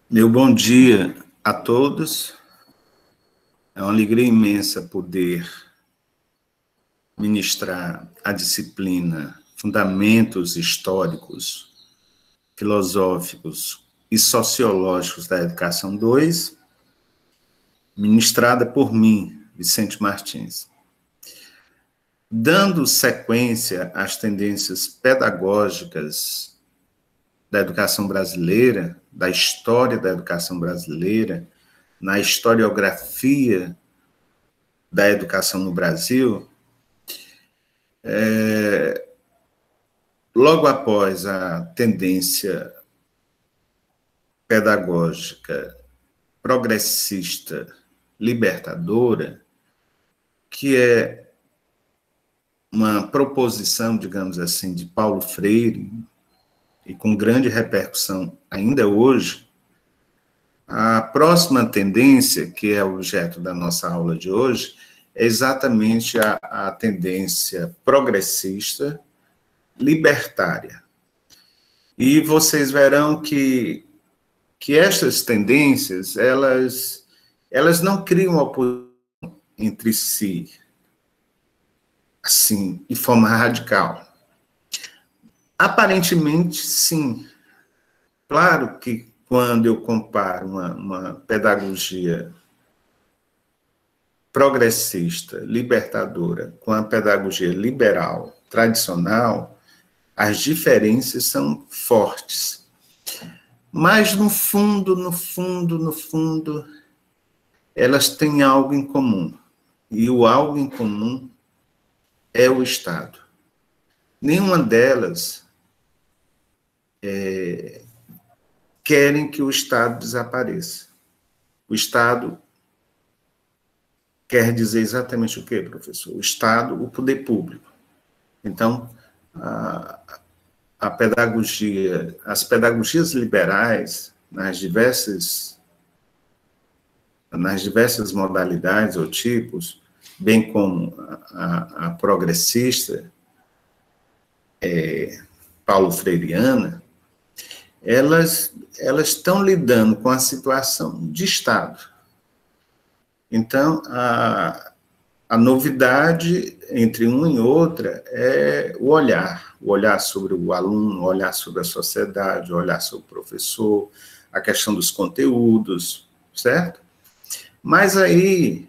Meu bom dia a todos. É uma alegria imensa poder ministrar a disciplina Fundamentos Históricos, Filosóficos e Sociológicos da Educação 2, ministrada por mim, Vicente Martins. Dando sequência às tendências pedagógicas da educação brasileira, da história da educação brasileira, na historiografia da educação no Brasil, logo após a tendência pedagógica progressista libertadora, que é uma proposição, digamos assim, de Paulo Freire, e com grande repercussão ainda hoje, a próxima tendência, que é objeto da nossa aula de hoje, é exatamente a tendência progressista libertária. E vocês verão que estas tendências, elas não criam oposição entre si, assim, de forma radical. Aparentemente, sim. Claro que quando eu comparo uma pedagogia progressista, libertadora, com a pedagogia liberal, tradicional, as diferenças são fortes. Mas, no fundo, elas têm algo em comum. E o algo em comum é o Estado. Nenhuma delas querem que o Estado desapareça. O Estado quer dizer exatamente o quê, professor? O Estado, o poder público. Então, a pedagogia, as pedagogias liberais, nas diversas modalidades ou tipos, bem como a progressista, paulo freireana, elas estão lidando com a situação de Estado. Então, a novidade entre uma e outra é o olhar sobre o aluno, o olhar sobre a sociedade, o olhar sobre o professor, a questão dos conteúdos, certo? Mas aí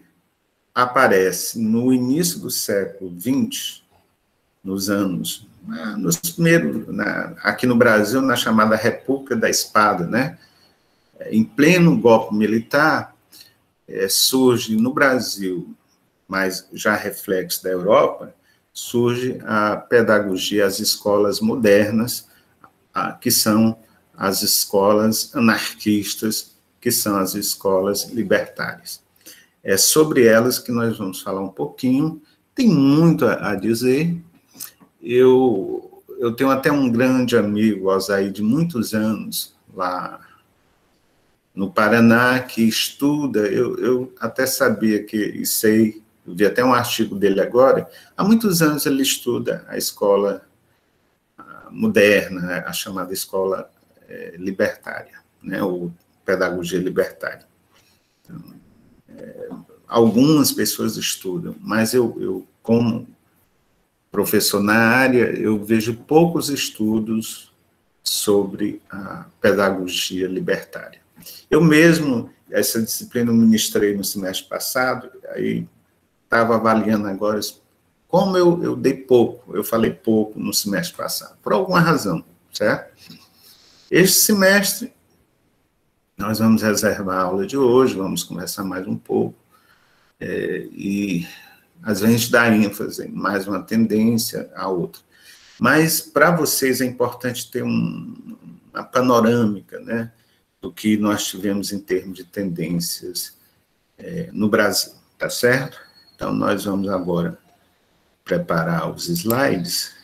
aparece, no início do século XX, nos primeiros, aqui no Brasil, na chamada República da Espada, né? Em pleno golpe militar, surge no Brasil, mas já reflexo da Europa, surge a pedagogia, as escolas modernas, que são as escolas anarquistas, que são as escolas libertárias. É sobre elas que nós vamos falar um pouquinho, tem muito a dizer. Eu tenho até um grande amigo, Alzair, de muitos anos, lá no Paraná, que estuda, eu até sabia e sei, eu vi até um artigo dele agora, há muitos anos ele estuda a escola moderna, a chamada escola libertária, né, ou pedagogia libertária. Então, algumas pessoas estudam, mas eu, como professor na área, eu vejo poucos estudos sobre a pedagogia libertária. Eu mesmo, essa disciplina eu ministrei no semestre passado, aí estava avaliando agora como eu dei pouco, eu falei pouco no semestre passado, por alguma razão, certo? Este semestre, nós vamos reservar a aula de hoje, vamos conversar mais um pouco, e às vezes a gente dá ênfase em mais uma tendência a outra. Mas para vocês é importante ter uma panorâmica, né, do que nós tivemos em termos de tendências no Brasil, tá certo? Então, nós vamos agora preparar os slides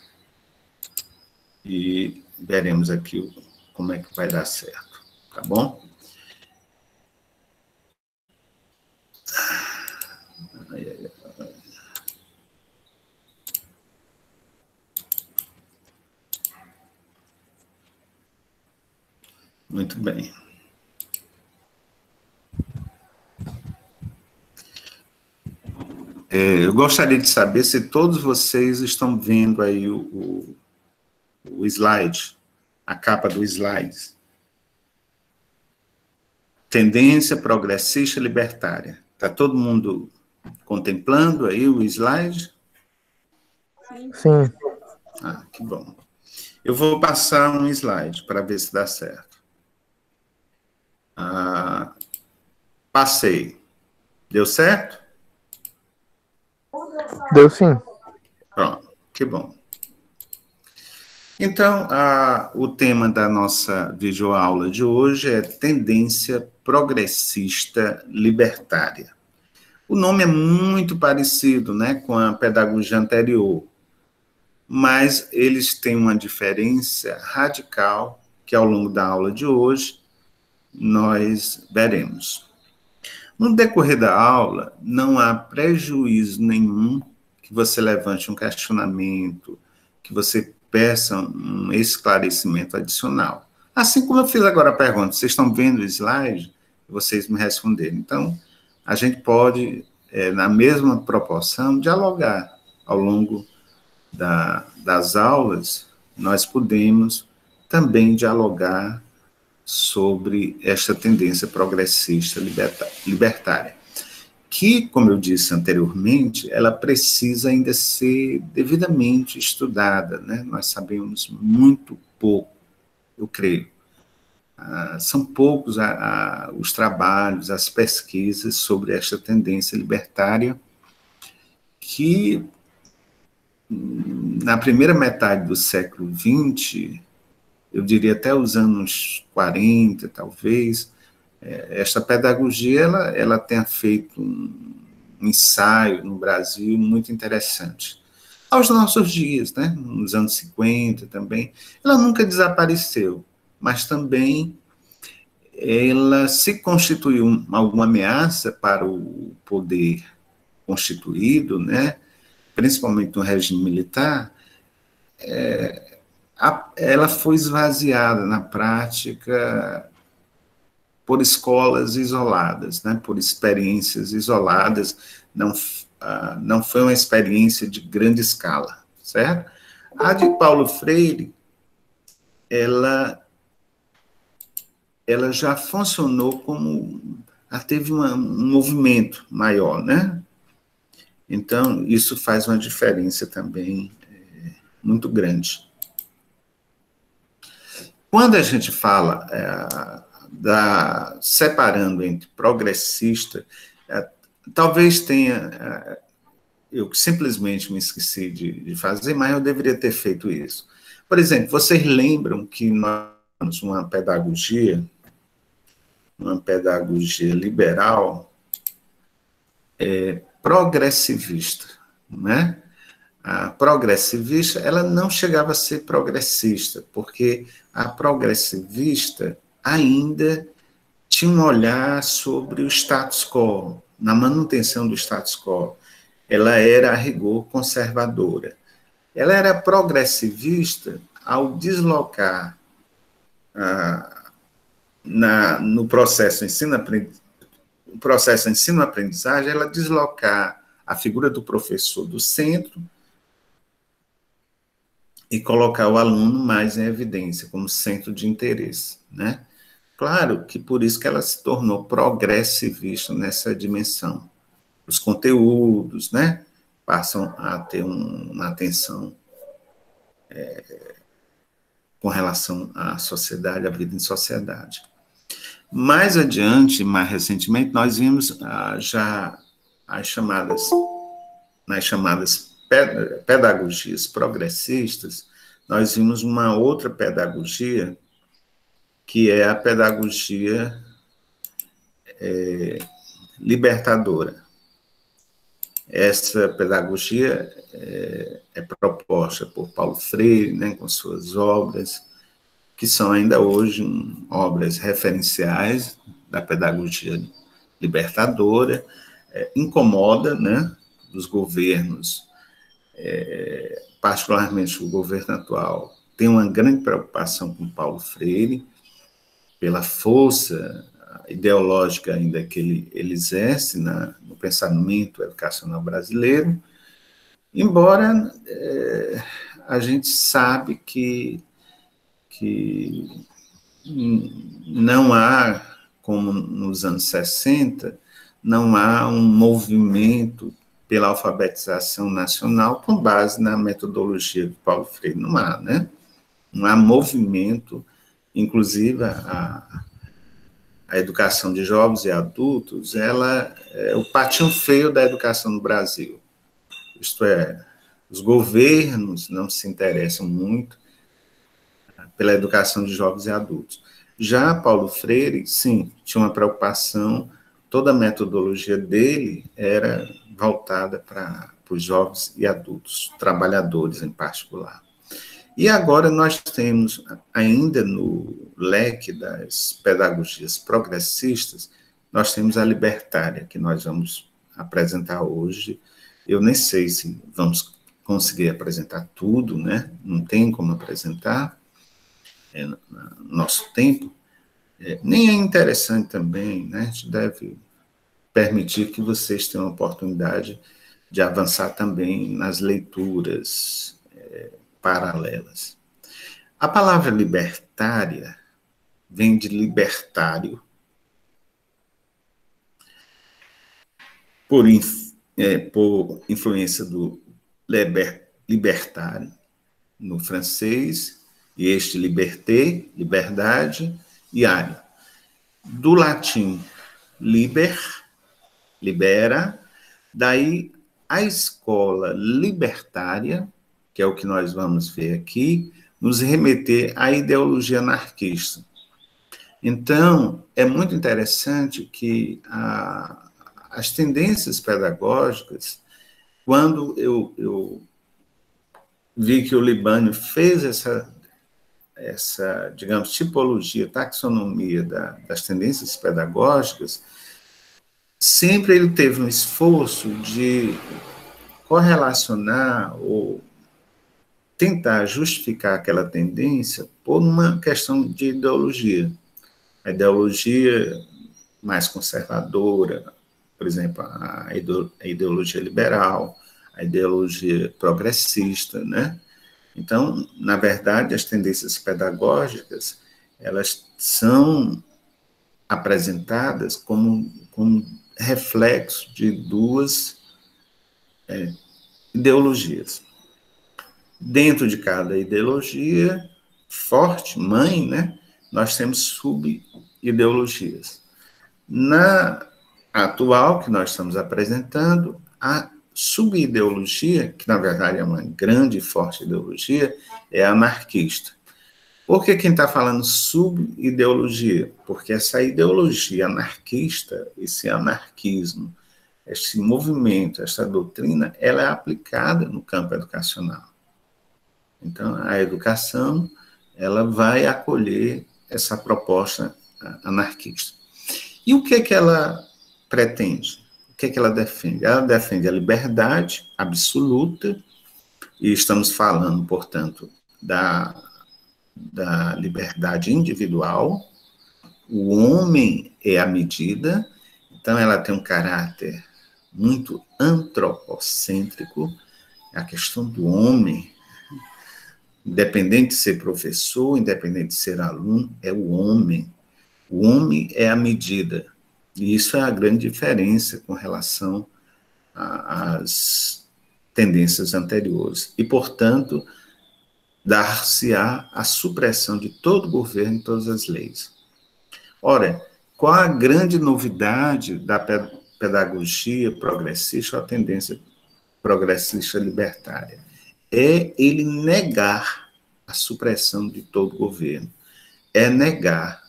e veremos aqui como é que vai dar certo, tá bom? Muito bem. Eu gostaria de saber se todos vocês estão vendo aí o slide, a capa do slide. Tendência progressista libertária. Está todo mundo contemplando aí o slide? Sim. Ah, que bom. Eu vou passar um slide para ver se dá certo. Passei. Deu certo? Deu sim. Pronto, que bom. Então, o tema da nossa videoaula de hoje é tendência progressista libertária. O nome é muito parecido, né, com a pedagogia anterior, mas eles têm uma diferença radical que, ao longo da aula de hoje, nós veremos. No decorrer da aula, não há prejuízo nenhum que você levante um questionamento, que você peça um esclarecimento adicional. Assim como eu fiz agora a pergunta, vocês estão vendo o slide? Vocês me responderam. Então, a gente pode, na mesma proporção, dialogar ao longo das aulas, nós podemos também dialogar sobre esta tendência progressista libertária, que, como eu disse anteriormente, ela precisa ainda ser devidamente estudada, né? Nós sabemos muito pouco, eu creio. São poucos os trabalhos, as pesquisas sobre esta tendência libertária que, na primeira metade do século XX, eu diria até os anos 40, talvez, esta pedagogia ela tenha feito um ensaio no Brasil muito interessante. Aos nossos dias, né, nos anos 50 também, ela nunca desapareceu, mas também ela se constituiu alguma ameaça para o poder constituído, né, principalmente no regime militar, ela foi esvaziada na prática por escolas isoladas, né, por experiências isoladas, não foi uma experiência de grande escala, certo? A de Paulo Freire, ela já funcionou como, teve um movimento maior, né? Então, isso faz uma diferença também muito grande. Quando a gente fala separando entre progressista, talvez tenha, eu simplesmente me esqueci de fazer, mas eu deveria ter feito isso. Por exemplo, vocês lembram que nós temos uma pedagogia liberal progressivista, né? A progressivista, ela não chegava a ser progressista, porque a progressivista ainda tinha um olhar sobre o status quo, na manutenção do status quo. Ela era, a rigor, conservadora. Ela era progressivista ao deslocar no processo ensino-aprendizagem, ela deslocar a figura do professor do centro e colocar o aluno mais em evidência, como centro de interesse, né? Claro que por isso que ela se tornou progressivista nessa dimensão. Os conteúdos, né, passam a ter uma atenção com relação à sociedade, à vida em sociedade. Mais adiante, mais recentemente, nós vimos já nas chamadas pedagogias progressistas, nós vimos uma outra pedagogia, que é a pedagogia libertadora. Essa pedagogia é proposta por Paulo Freire, né, com suas obras, que são ainda hoje obras referenciais da pedagogia libertadora, incomoda, né, os governos, particularmente o governo atual, tem uma grande preocupação com Paulo Freire, pela força ideológica ainda que ele exerce no pensamento educacional brasileiro, embora a gente sabe que não há, como nos anos 60, não há um movimento pela alfabetização nacional com base na metodologia de Paulo Freire. Não há, né? Não há movimento, inclusive a educação de jovens e adultos, ela é o patinho feio da educação no Brasil. Isto é, os governos não se interessam muito pela educação de jovens e adultos. Já Paulo Freire, sim, tinha uma preocupação, toda a metodologia dele era voltada para os jovens e adultos, trabalhadores em particular. E agora nós temos, ainda no leque das pedagogias progressistas, nós temos a libertária, que nós vamos apresentar hoje. Eu nem sei se vamos conseguir apresentar tudo, né? Não tem como apresentar no nosso tempo. Nem é interessante também, né? A gente deve permitir que vocês tenham a oportunidade de avançar também nas leituras paralelas. A palavra libertária vem de libertário, por influência do libertário no francês, e este liberté, liberdade, e ário. Do latim liber, libera, daí a escola libertária, que é o que nós vamos ver aqui, nos remeter à ideologia anarquista. Então, é muito interessante que as tendências pedagógicas, quando eu vi que o Libânio fez essa, digamos, tipologia, taxonomia das tendências pedagógicas, sempre ele teve um esforço de correlacionar ou tentar justificar aquela tendência por uma questão de ideologia. A ideologia mais conservadora, por exemplo, a ideologia liberal, a ideologia progressista, né? Então, na verdade, as tendências pedagógicas, elas são apresentadas como reflexo de duas ideologias. Dentro de cada ideologia forte, mãe, né, nós temos sub-ideologias. Na atual que nós estamos apresentando, a sub-ideologia, que na verdade é uma grande e forte ideologia, é a anarquista. Por que quem está falando sub-ideologia? Porque essa ideologia anarquista, esse anarquismo, esse movimento, essa doutrina, ela é aplicada no campo educacional. Então, a educação, ela vai acolher essa proposta anarquista. E o que ela pretende? O que ela defende? Ela defende a liberdade absoluta, e estamos falando, portanto, da liberdade individual. O homem é a medida, então ela tem um caráter muito antropocêntrico, a questão do homem, independente de ser professor, independente de ser aluno, é o homem. O homem é a medida. E isso é a grande diferença com relação às tendências anteriores. E, portanto, dar-se-á a supressão de todo governo e todas as leis. Ora, qual a grande novidade da pedagogia progressista ou a tendência progressista libertária? É ele negar a supressão de todo governo. É negar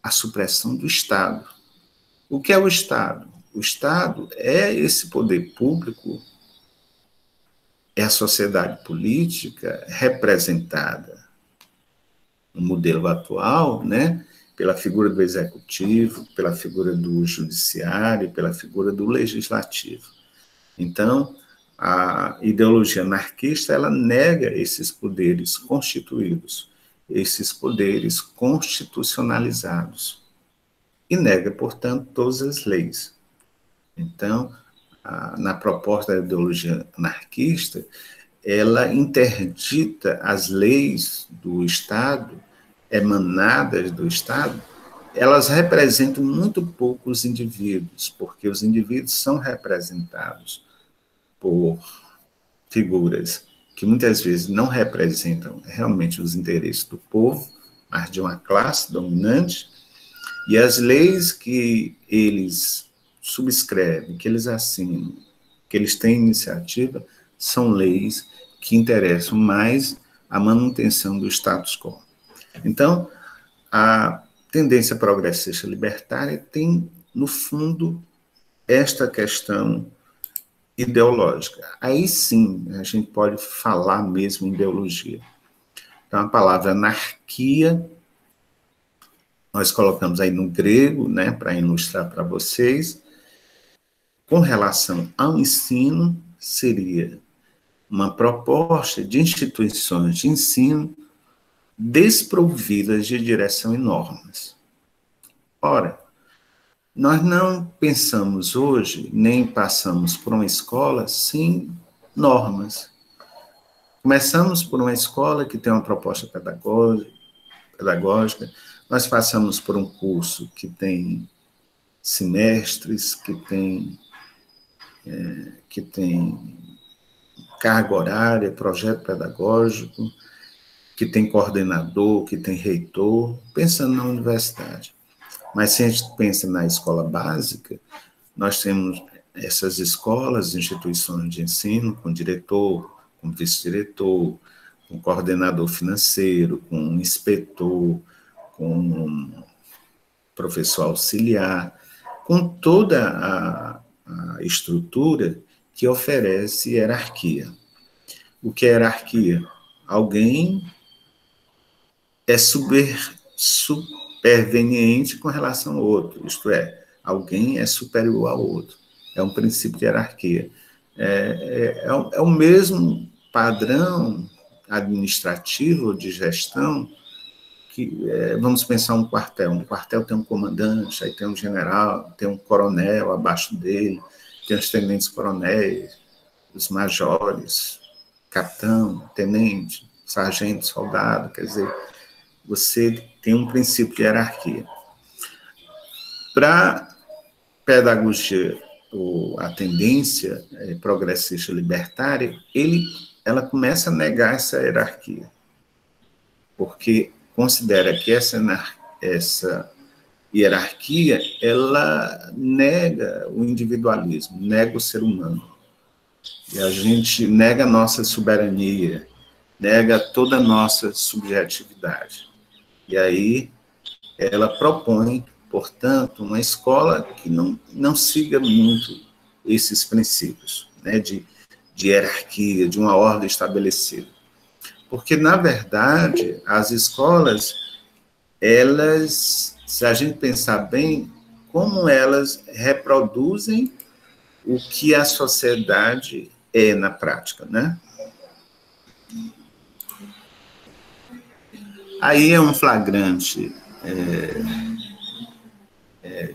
a supressão do Estado. O que é o Estado? O Estado é esse poder público, é a sociedade política representada no modelo atual, né, pela figura do executivo, pela figura do judiciário, pela figura do legislativo. Então, a ideologia anarquista, ela nega esses poderes constituídos, esses poderes constitucionalizados. e nega, portanto, todas as leis. Então, na proposta da ideologia anarquista, ela interdita as leis do Estado, emanadas do Estado, elas representam muito pouco os indivíduos, porque os indivíduos são representados por figuras que muitas vezes não representam realmente os interesses do povo, mas de uma classe dominante, e as leis que eles subscrevem, que eles assinam, que eles têm iniciativa, são leis que interessam mais a manutenção do status quo. Então, a tendência progressista libertária tem, no fundo, esta questão ideológica. Aí sim, a gente pode falar mesmo em ideologia. Então, a palavra anarquia, nós colocamos aí no grego, né, para ilustrar para vocês, com relação ao ensino, seria uma proposta de instituições de ensino desprovidas de direção e normas. Ora, nós não pensamos hoje, nem passamos por uma escola sem normas. Começamos por uma escola que tem uma proposta pedagógica, nós passamos por um curso que tem semestres, que tem carga horária, projeto pedagógico, que tem coordenador, que tem reitor, pensando na universidade. Mas se a gente pensa na escola básica, nós temos essas escolas, instituições de ensino, com diretor, com vice-diretor, com coordenador financeiro, com inspetor, com professor auxiliar, com toda a estrutura que oferece hierarquia. O que é hierarquia? Alguém é superveniente com relação ao outro, isto é, alguém é superior ao outro. É um princípio de hierarquia. É o mesmo padrão administrativo de gestão que, vamos pensar um quartel tem um comandante, aí tem um general, tem um coronel abaixo dele, tem os tenentes-coronéis, os majores, capitão, tenente, sargento, soldado, quer dizer, você tem um princípio de hierarquia. Para pedagogia, ou a tendência progressista libertária, ela começa a negar essa hierarquia, porque considera que essa hierarquia, ela nega o individualismo, nega o ser humano. E a gente nega a nossa soberania, nega toda a nossa subjetividade. E aí ela propõe, portanto, uma escola que não siga muito esses princípios, né, de hierarquia, de uma ordem estabelecida. Porque, na verdade, as escolas, elas, se a gente pensar bem, como elas reproduzem o que a sociedade é na prática, né? Aí é um flagrante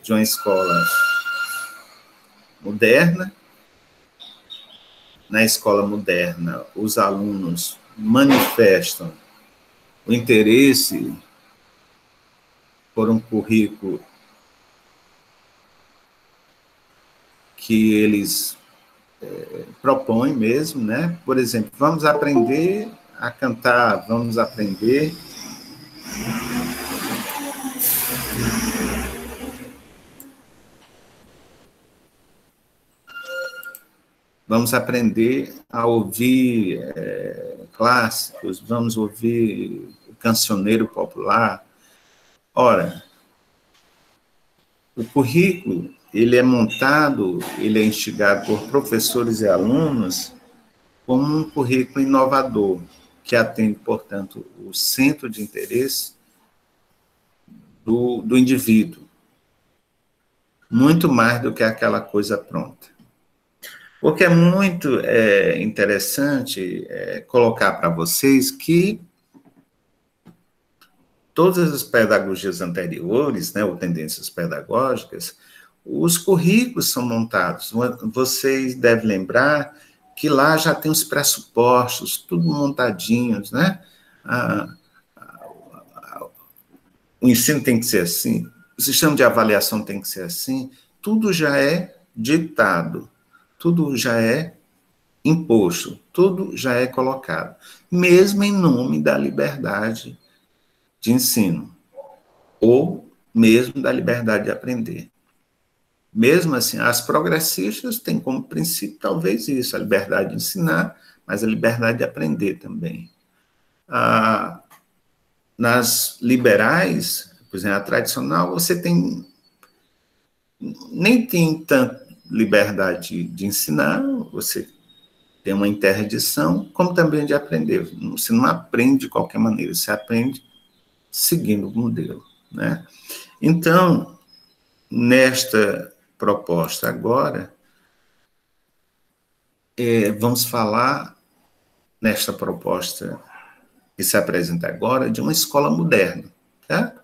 de uma escola moderna. Na escola moderna, os alunos manifestam o interesse por um currículo que eles propõem mesmo, né? Por exemplo, vamos aprender a cantar, vamos aprender a ouvir clássicos, vamos ouvir o cancioneiro popular. Ora, o currículo, ele é montado, ele é instigado por professores e alunos como um currículo inovador, que atende, portanto, o centro de interesse do indivíduo, muito mais do que aquela coisa pronta. O que é muito interessante colocar para vocês que todas as pedagogias anteriores, né, ou tendências pedagógicas, os currículos são montados. Vocês devem lembrar que lá já tem os pressupostos, tudo montadinhos, né? O ensino tem que ser assim, o sistema de avaliação tem que ser assim, tudo já é ditado, tudo já é imposto, tudo já é colocado, mesmo em nome da liberdade de ensino, ou mesmo da liberdade de aprender. Mesmo assim, as progressistas têm como princípio talvez isso, a liberdade de ensinar, mas a liberdade de aprender também. Nas liberais, por exemplo, a tradicional, você nem tem tanta liberdade de ensinar, você tem uma interdição, como também de aprender. Você não aprende de qualquer maneira, você aprende seguindo o modelo, né? Então, nesta proposta agora, vamos falar, nesta proposta que se apresenta agora, de uma escola moderna, tá?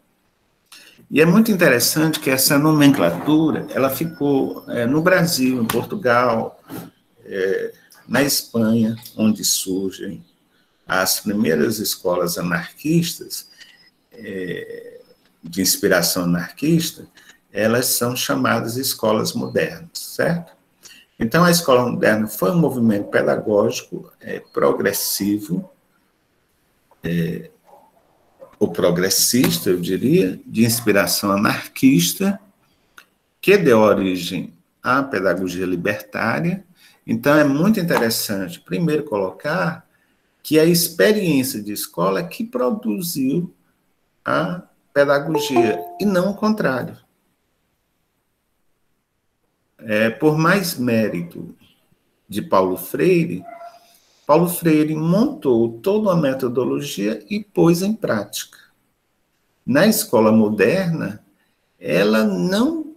E é muito interessante que essa nomenclatura, ela ficou no Brasil, em Portugal, na Espanha, onde surgem as primeiras escolas anarquistas, de inspiração anarquista, elas são chamadas escolas modernas, certo? Então, a escola moderna foi um movimento pedagógico progressivo, ou progressista, eu diria, de inspiração anarquista, que deu origem à pedagogia libertária. Então, é muito interessante, primeiro, colocar que a experiência de escola é que produziu a pedagogia, e não o contrário. Por mais mérito de Paulo Freire montou toda uma metodologia e pôs em prática. Na escola moderna, ela não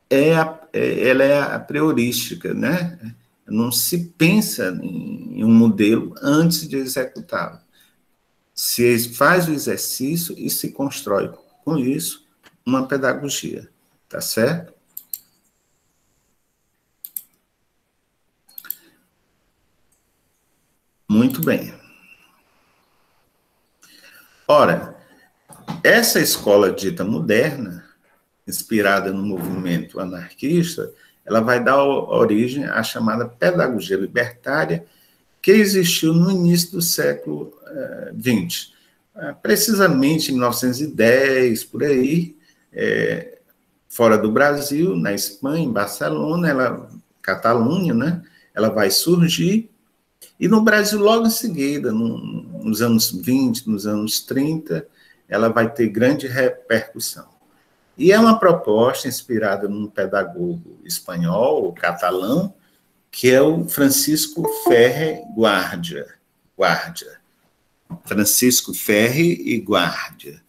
ela é a priorística, né? Não se pensa em um modelo antes de executá-lo. Se faz o exercício e se constrói, com isso, uma pedagogia, tá certo? Muito bem. Ora, essa escola dita moderna, inspirada no movimento anarquista, ela vai dar origem à chamada pedagogia libertária, que existiu no início do século XX. Precisamente em 1910, por aí, fora do Brasil, na Espanha, em Barcelona, Catalunha, né? Ela vai surgir, e no Brasil, logo em seguida, nos anos 20, nos anos 30, ela vai ter grande repercussão. E é uma proposta inspirada num pedagogo espanhol, catalão, que é o Francisco Ferrer Guàrdia. Francisco Ferrer e Guàrdia.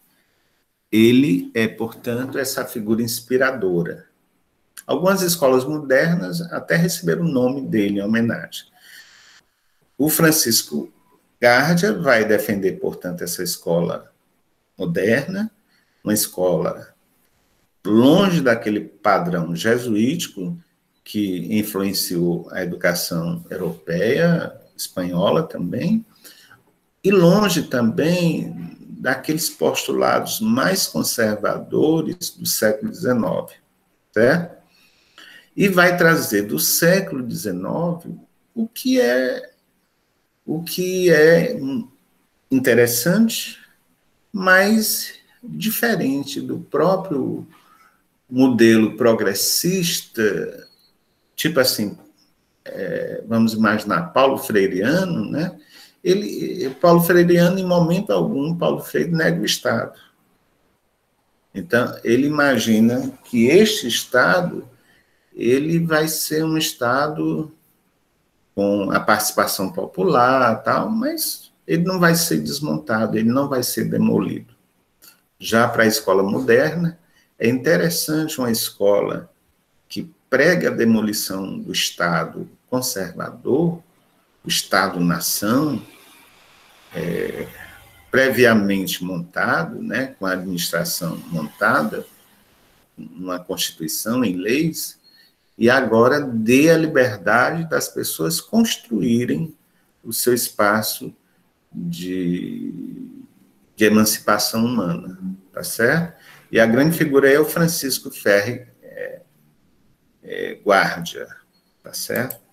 Ele é, portanto, essa figura inspiradora. Algumas escolas modernas até receberam o nome dele em homenagem. O Francisco Guàrdia vai defender, portanto, essa escola moderna, uma escola longe daquele padrão jesuítico que influenciou a educação europeia, espanhola também, e longe também daqueles postulados mais conservadores do século XIX, certo? E vai trazer do século XIX o que é interessante, mas diferente do próprio modelo progressista, tipo assim, vamos imaginar, Paulo Freireano, né? Paulo Freireano, em momento algum, Paulo Freire nega o Estado. Então, ele imagina que este Estado, ele vai ser um Estado com a participação popular, tal, mas ele não vai ser desmontado, ele não vai ser demolido. Já para a escola moderna, é interessante uma escola que prega a demolição do Estado conservador, o Estado-nação, previamente montado, né, com a administração montada, uma Constituição, em leis, e agora dê a liberdade das pessoas construírem o seu espaço de emancipação humana, tá certo? E a grande figura é o Francisco Ferri Guardia, tá certo?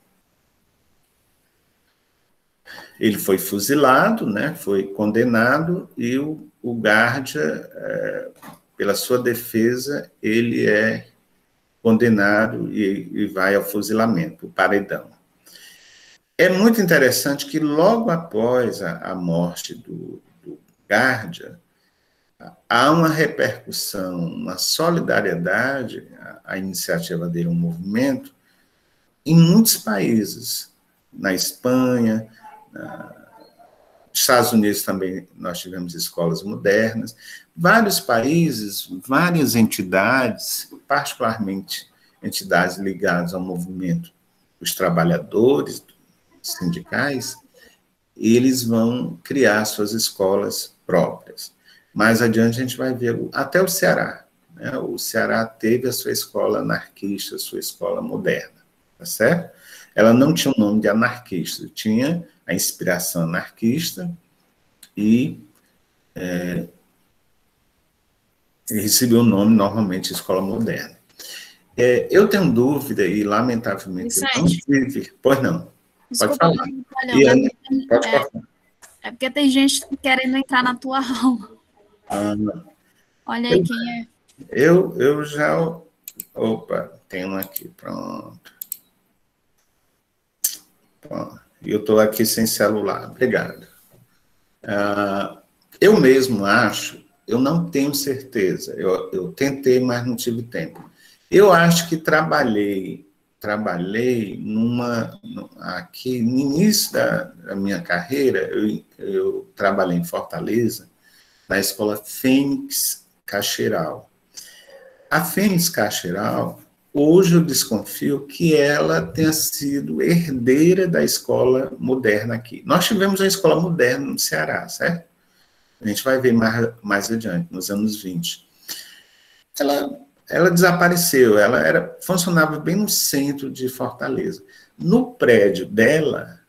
Ele foi fuzilado, né, foi condenado, e o Guardia, pela sua defesa, ele é condenado e vai ao fuzilamento, o paredão. É muito interessante que logo após a morte do Guardia, há uma repercussão, uma solidariedade à iniciativa dele, um movimento, em muitos países. Na Espanha, nos Estados Unidos também nós tivemos escolas modernas. Vários países, várias entidades, particularmente entidades ligadas ao movimento dos trabalhadores sindicais, eles vão criar suas escolas próprias. Mais adiante a gente vai ver até o Ceará. Né? O Ceará teve a sua escola anarquista, a sua escola moderna, tá certo? Ela não tinha o nome de anarquista, tinha a inspiração anarquista e recebeu o nome, normalmente, escola moderna. Eu tenho dúvida, e lamentavelmente eu não tive... Pois não, Desculpa, pode falar. Pode cortar. É porque tem gente querendo entrar na tua aula. Olha aí quem é. Eu já... Opa, tem um aqui, pronto. E eu estou aqui sem celular, obrigado. Eu mesmo acho, eu não tenho certeza, eu tentei, mas não tive tempo. Eu acho que trabalhei aqui, no início da minha carreira, eu trabalhei em Fortaleza, na escola Fênix Cacheral. A Fênix Cacheral, hoje eu desconfio que ela tenha sido herdeira da escola moderna aqui. Nós tivemos uma escola moderna no Ceará, certo? A gente vai ver mais adiante, nos anos 20. Ela desapareceu, ela funcionava bem no centro de Fortaleza. No prédio dela,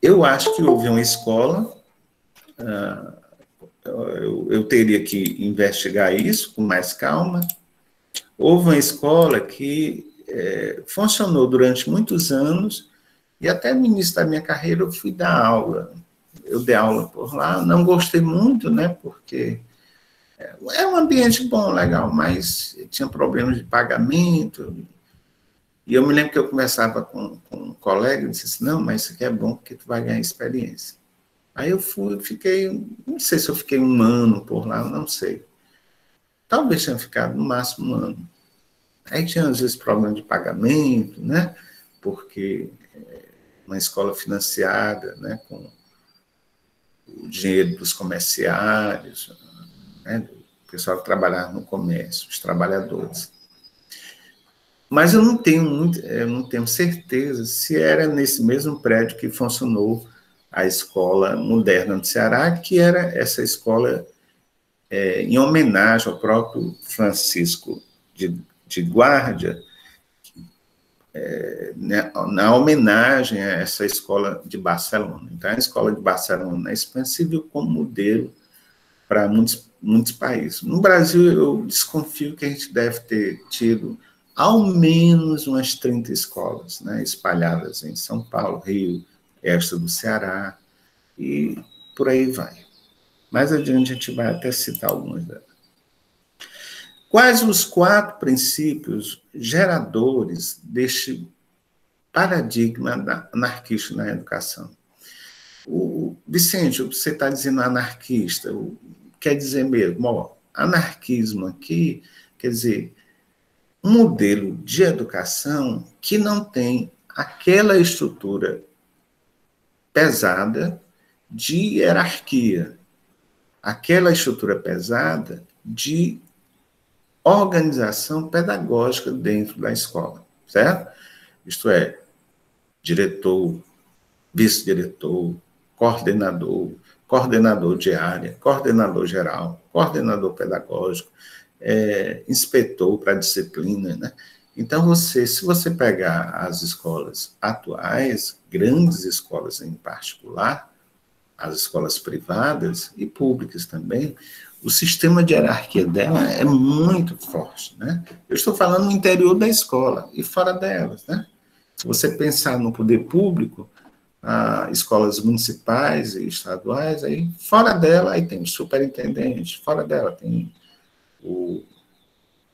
eu acho que houve uma escola, eu teria que investigar isso com mais calma. Houve uma escola que funcionou durante muitos anos, e até no início da minha carreira eu fui dar aula. Eu dei aula por lá, não gostei muito, né, porque é um ambiente bom, legal, mas tinha problemas de pagamento. E eu me lembro que eu conversava com um colega e disse assim, não, mas isso aqui é bom porque tu vai ganhar experiência. Aí eu fiquei, não sei se eu fiquei 1 ano por lá, não sei. Talvez tenha ficado no máximo 1 ano. Aí tinha, às vezes, problema de pagamento, né? Porque uma escola financiada, né, com o dinheiro dos comerciários, né, o pessoal que trabalhava no comércio, os trabalhadores. Mas eu não tenho certeza se era nesse mesmo prédio que funcionou a escola moderna do Ceará, que era essa escola em homenagem ao próprio Francisco de Guardia, na homenagem a essa escola de Barcelona. Então, a escola de Barcelona, na Espanha, serviu como modelo para muitos países. No Brasil, eu desconfio que a gente deve ter tido ao menos umas 30 escolas, né, espalhadas em São Paulo, Rio, esta do Ceará, e por aí vai. Mais adiante a gente vai até citar algumas delas. Quais os 4 princípios geradores deste paradigma anarquista na educação? Vicente, você está dizendo anarquista, quer dizer mesmo, ó, anarquismo aqui, quer dizer, um modelo de educação que não tem aquela estrutura pesada de hierarquia, aquela estrutura pesada de organização pedagógica dentro da escola, certo? Isto é, diretor, vice-diretor, coordenador, coordenador de área, coordenador geral, coordenador pedagógico, inspetor para disciplina, né? Então, se você pegar as escolas atuais, grandes escolas em particular, as escolas privadas e públicas também, o sistema de hierarquia dela é muito forte, né? Eu estou falando no interior da escola e fora delas, né? Se você pensar no poder público, escolas municipais e estaduais, aí fora dela aí tem o superintendente, fora dela tem o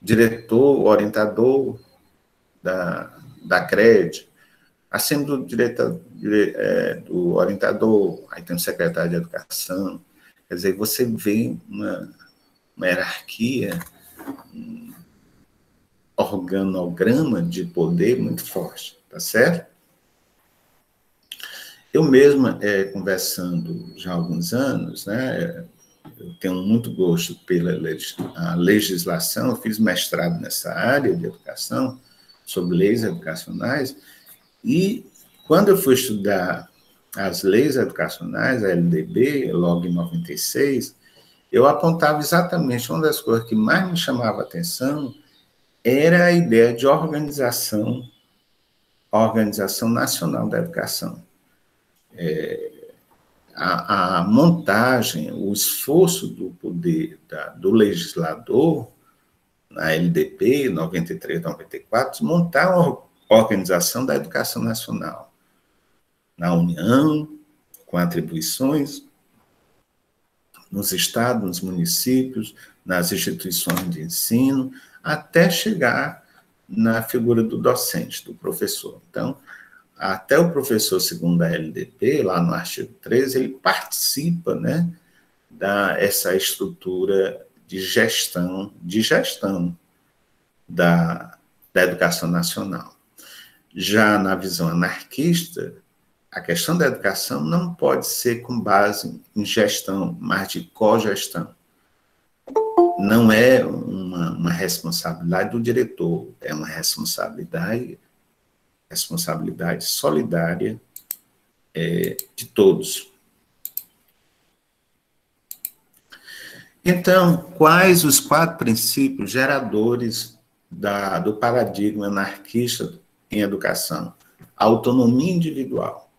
diretor, o orientador da CRED, acima do do orientador, aí tem o secretário de educação. Quer dizer, você vê uma hierarquia, um organograma de poder muito forte, tá certo? Eu mesma, conversando já há alguns anos, né, eu tenho muito gosto pela legislação, eu fiz mestrado nessa área de educação, sobre leis educacionais, e quando eu fui estudar as leis educacionais, a LDB, logo em 96, eu apontava exatamente uma das coisas que mais me chamava a atenção era a ideia de organização nacional da educação. A montagem, o esforço do poder do legislador, na LDP, 93, 94, de montar uma organização da educação nacional, na União, com atribuições, nos estados, nos municípios, nas instituições de ensino, até chegar na figura do docente, do professor. Então, até o professor, segundo a LDP, lá no artigo 13, ele participa, né, dessa estrutura de gestão da educação nacional. Já na visão anarquista, a questão da educação não pode ser com base em gestão, mas de cogestão. Não é uma responsabilidade do diretor, é uma responsabilidade solidária de todos. Então, quais os 4 princípios geradores do paradigma anarquista em educação? A autonomia individual.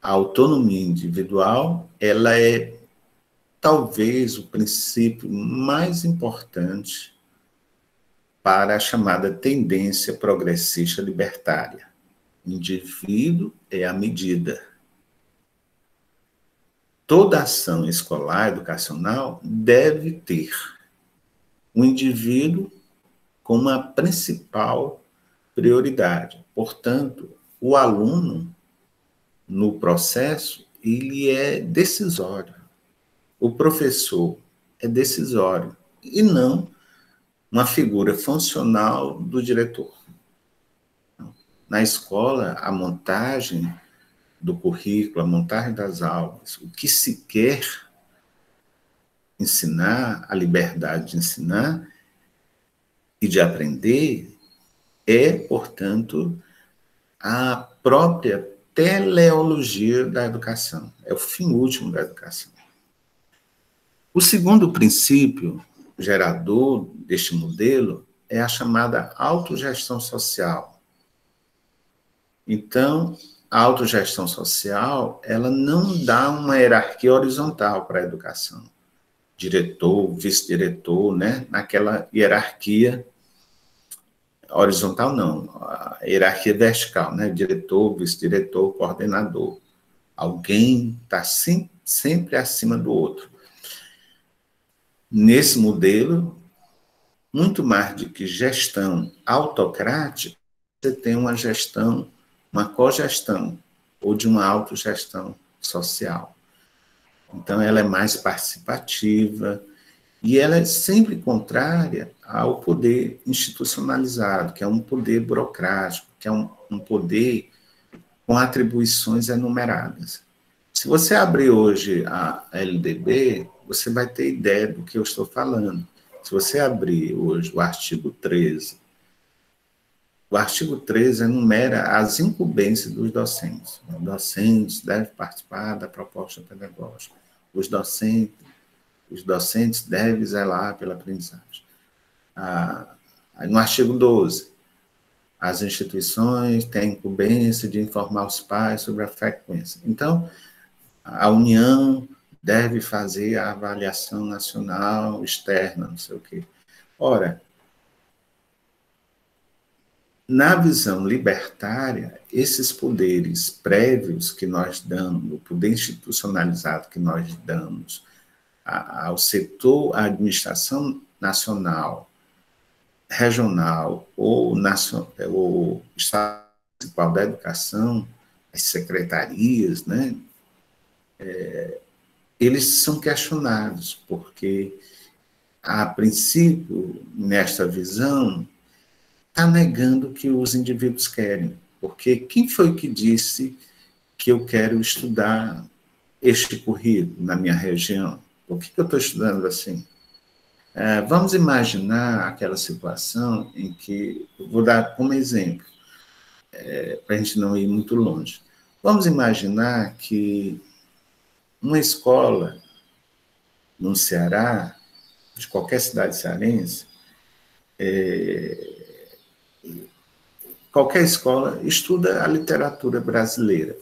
A autonomia individual, ela é talvez o princípio mais importante para a chamada tendência progressista libertária. O indivíduo é a medida. Toda ação escolar, educacional, deve ter o indivíduo como a principal prioridade. Portanto, o aluno, no processo, ele é decisório. O professor é decisório, e não uma figura funcional do diretor. Na escola, a montagem do currículo, a montagem das aulas, o que se quer ensinar, a liberdade de ensinar e de aprender, portanto, a própria teleologia da educação, é o fim último da educação. O segundo princípio gerador deste modelo é a chamada autogestão social. Então, a autogestão social, ela não dá uma hierarquia horizontal para a educação. Diretor, vice-diretor, né? Naquela hierarquia horizontal, não. A hierarquia vertical, né? Diretor, vice-diretor, coordenador. Alguém está sempre acima do outro. Nesse modelo, muito mais do que gestão autocrática, você tem uma gestão, uma cogestão, ou de uma autogestão social. Então, ela é mais participativa, e ela é sempre contrária ao poder institucionalizado, que é um poder burocrático, que é um poder com atribuições enumeradas. Se você abrir hoje a LDB, você vai ter ideia do que eu estou falando. Se você abrir hoje o artigo 13, o artigo 13 enumera as incumbências dos docentes. Os docentes devem participar da proposta pedagógica. Os docentes devem zelar pela aprendizagem. No artigo 12, as instituições têm incumbência de informar os pais sobre a frequência. Então, a União deve fazer a avaliação nacional, externa, não sei o quê. Ora, na visão libertária, esses poderes prévios que nós damos, o poder institucionalizado que nós damos ao setor, à administração nacional, regional ou Estado Municipal da Educação, as secretarias, né, eles são questionados, porque, a princípio, nesta visão, está negando o que os indivíduos querem. Porque quem foi que disse que eu quero estudar este currículo na minha região? Por que eu estou estudando assim? Vamos imaginar aquela situação em que, vou dar como exemplo, para a gente não ir muito longe. Vamos imaginar que uma escola no Ceará, de qualquer cidade cearense, qualquer escola estuda a literatura brasileira.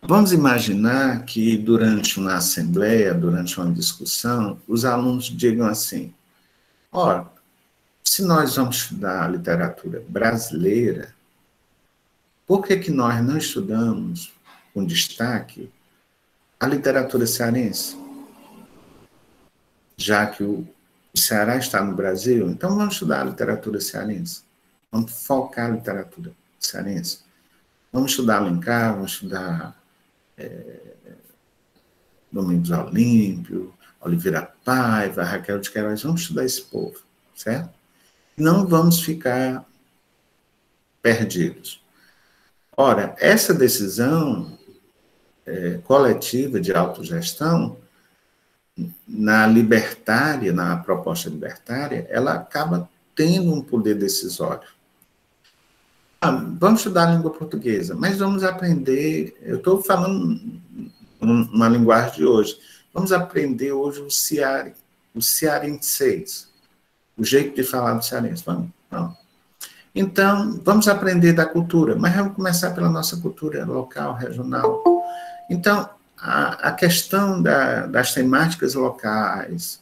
Vamos imaginar que, durante uma assembleia, durante uma discussão, os alunos digam assim: ora, se nós vamos estudar a literatura brasileira, por que nós não estudamos, com destaque, a literatura cearense? Já que o Ceará está no Brasil, então vamos estudar a literatura cearense. Vamos focar a literatura cearense. Vamos estudar Alencar, vamos estudar Domingos Olímpio, Oliveira Paiva, Raquel de Queiroz, vamos estudar esse povo, certo? Não vamos ficar perdidos. Ora, essa decisão coletiva de autogestão, na libertária, na proposta libertária, ela acaba tendo um poder decisório. Vamos estudar a língua portuguesa, mas vamos aprender, eu estou falando uma linguagem de hoje, vamos aprender hoje o cearenseis, o jeito de falar do cearense, vamos? Não. Então, vamos aprender da cultura, mas vamos começar pela nossa cultura local, regional. Então, a questão das temáticas locais,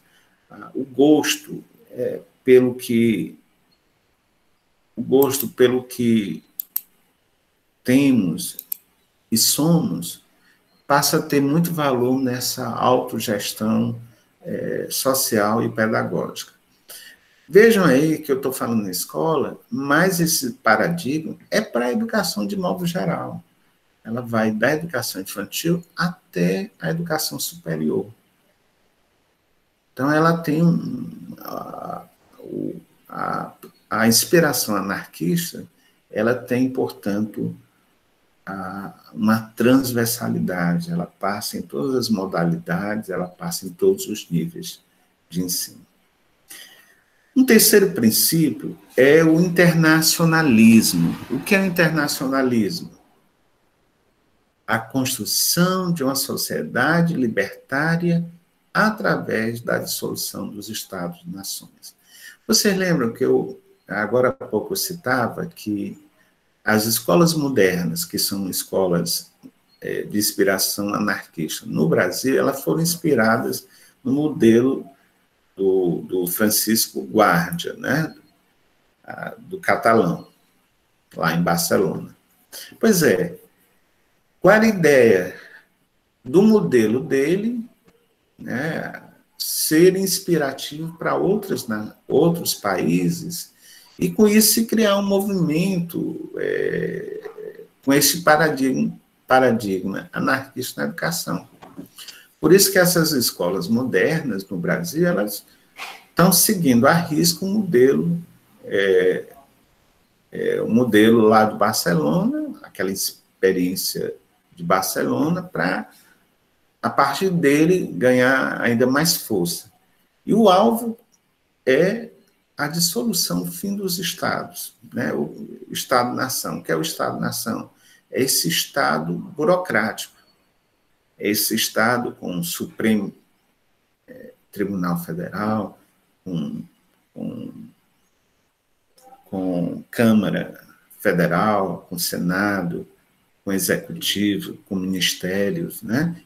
o gosto pelo que temos e somos, passa a ter muito valor nessa autogestão social e pedagógica. Vejam aí que eu estou falando na escola, mas esse paradigma é para a educação de modo geral. Ela vai da educação infantil até a educação superior. Então, ela tem a inspiração anarquista, ela tem, portanto, uma transversalidade, ela passa em todas as modalidades, ela passa em todos os níveis de ensino. Um terceiro princípio é o internacionalismo. O que é o internacionalismo? A construção de uma sociedade libertária através da dissolução dos Estados-nações. Vocês lembram que eu, agora há pouco, eu citava que as escolas modernas, que são escolas de inspiração anarquista no Brasil, elas foram inspiradas no modelo do Francisco Guardia, né? Do catalão, lá em Barcelona. Pois é, qual era a ideia do modelo dele, né, ser inspirativo para outros países, e com isso se criar um movimento com esse paradigma anarquista na educação. Por isso que essas escolas modernas no Brasil, elas estão seguindo à risca o modelo lá de Barcelona, aquela experiência de Barcelona, para, a partir dele, ganhar ainda mais força. E o alvo é a dissolução, o fim dos Estados, né? O Estado-nação. O que é o Estado-nação? É esse Estado burocrático, é esse Estado com o Supremo Tribunal Federal, com Câmara Federal, com Senado, com Executivo, com ministérios, né?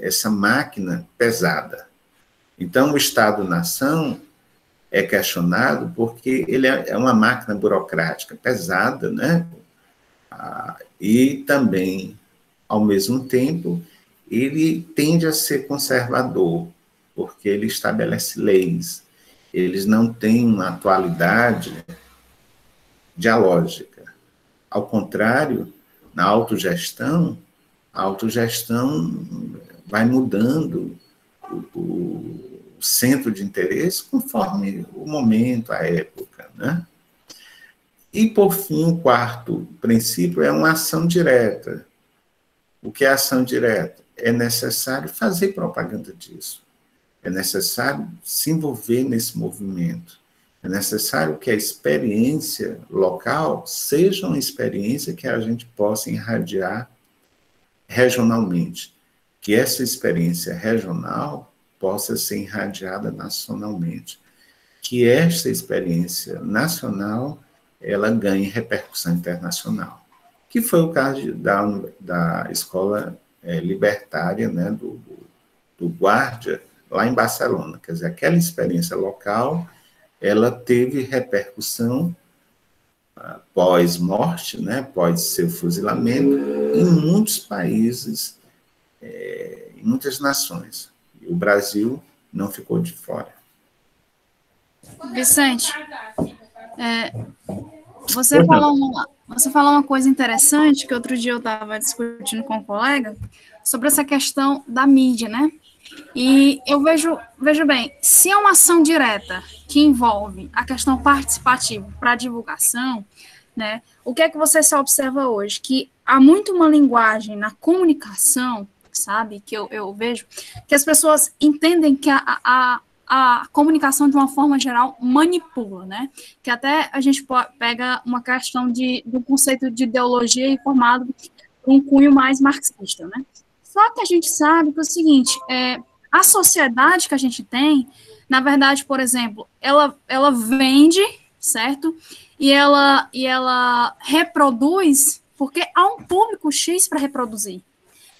Essa máquina pesada. Então, o Estado-nação é questionado porque ele é uma máquina burocrática pesada, né? E também, ao mesmo tempo, ele tende a ser conservador, porque ele estabelece leis. Eles não têm uma atualidade dialógica. Ao contrário, na autogestão, a autogestão vai mudando o centro de interesse conforme o momento, a época, né? E, por fim, o quarto princípio é uma ação direta. O que é ação direta? É necessário fazer propaganda disso. É necessário se envolver nesse movimento. É necessário que a experiência local seja uma experiência que a gente possa irradiar regionalmente. Que essa experiência regional possa ser irradiada nacionalmente. Que esta experiência nacional ela ganhe repercussão internacional. Que foi o caso da escola libertária, né, do Guàrdia, lá em Barcelona. Quer dizer, aquela experiência local, ela teve repercussão pós-morte, né, pós seu fuzilamento, em muitos países, em muitas nações. E o Brasil não ficou de fora. Vicente, você falou uma coisa interessante que outro dia eu estava discutindo com um colega sobre essa questão da mídia, né? E eu vejo bem, se é uma ação direta que envolve a questão participativa para divulgação, né? O que é que você só observa hoje? Que há muito uma linguagem na comunicação, sabe? Que eu vejo que as pessoas entendem que a comunicação, de uma forma geral, manipula, né? Que até a gente pega uma questão do conceito de ideologia informado por um cunho mais marxista, né? Só que a gente sabe que é o seguinte, a sociedade que a gente tem, na verdade, por exemplo, ela vende, certo? E ela reproduz porque há um público X para reproduzir,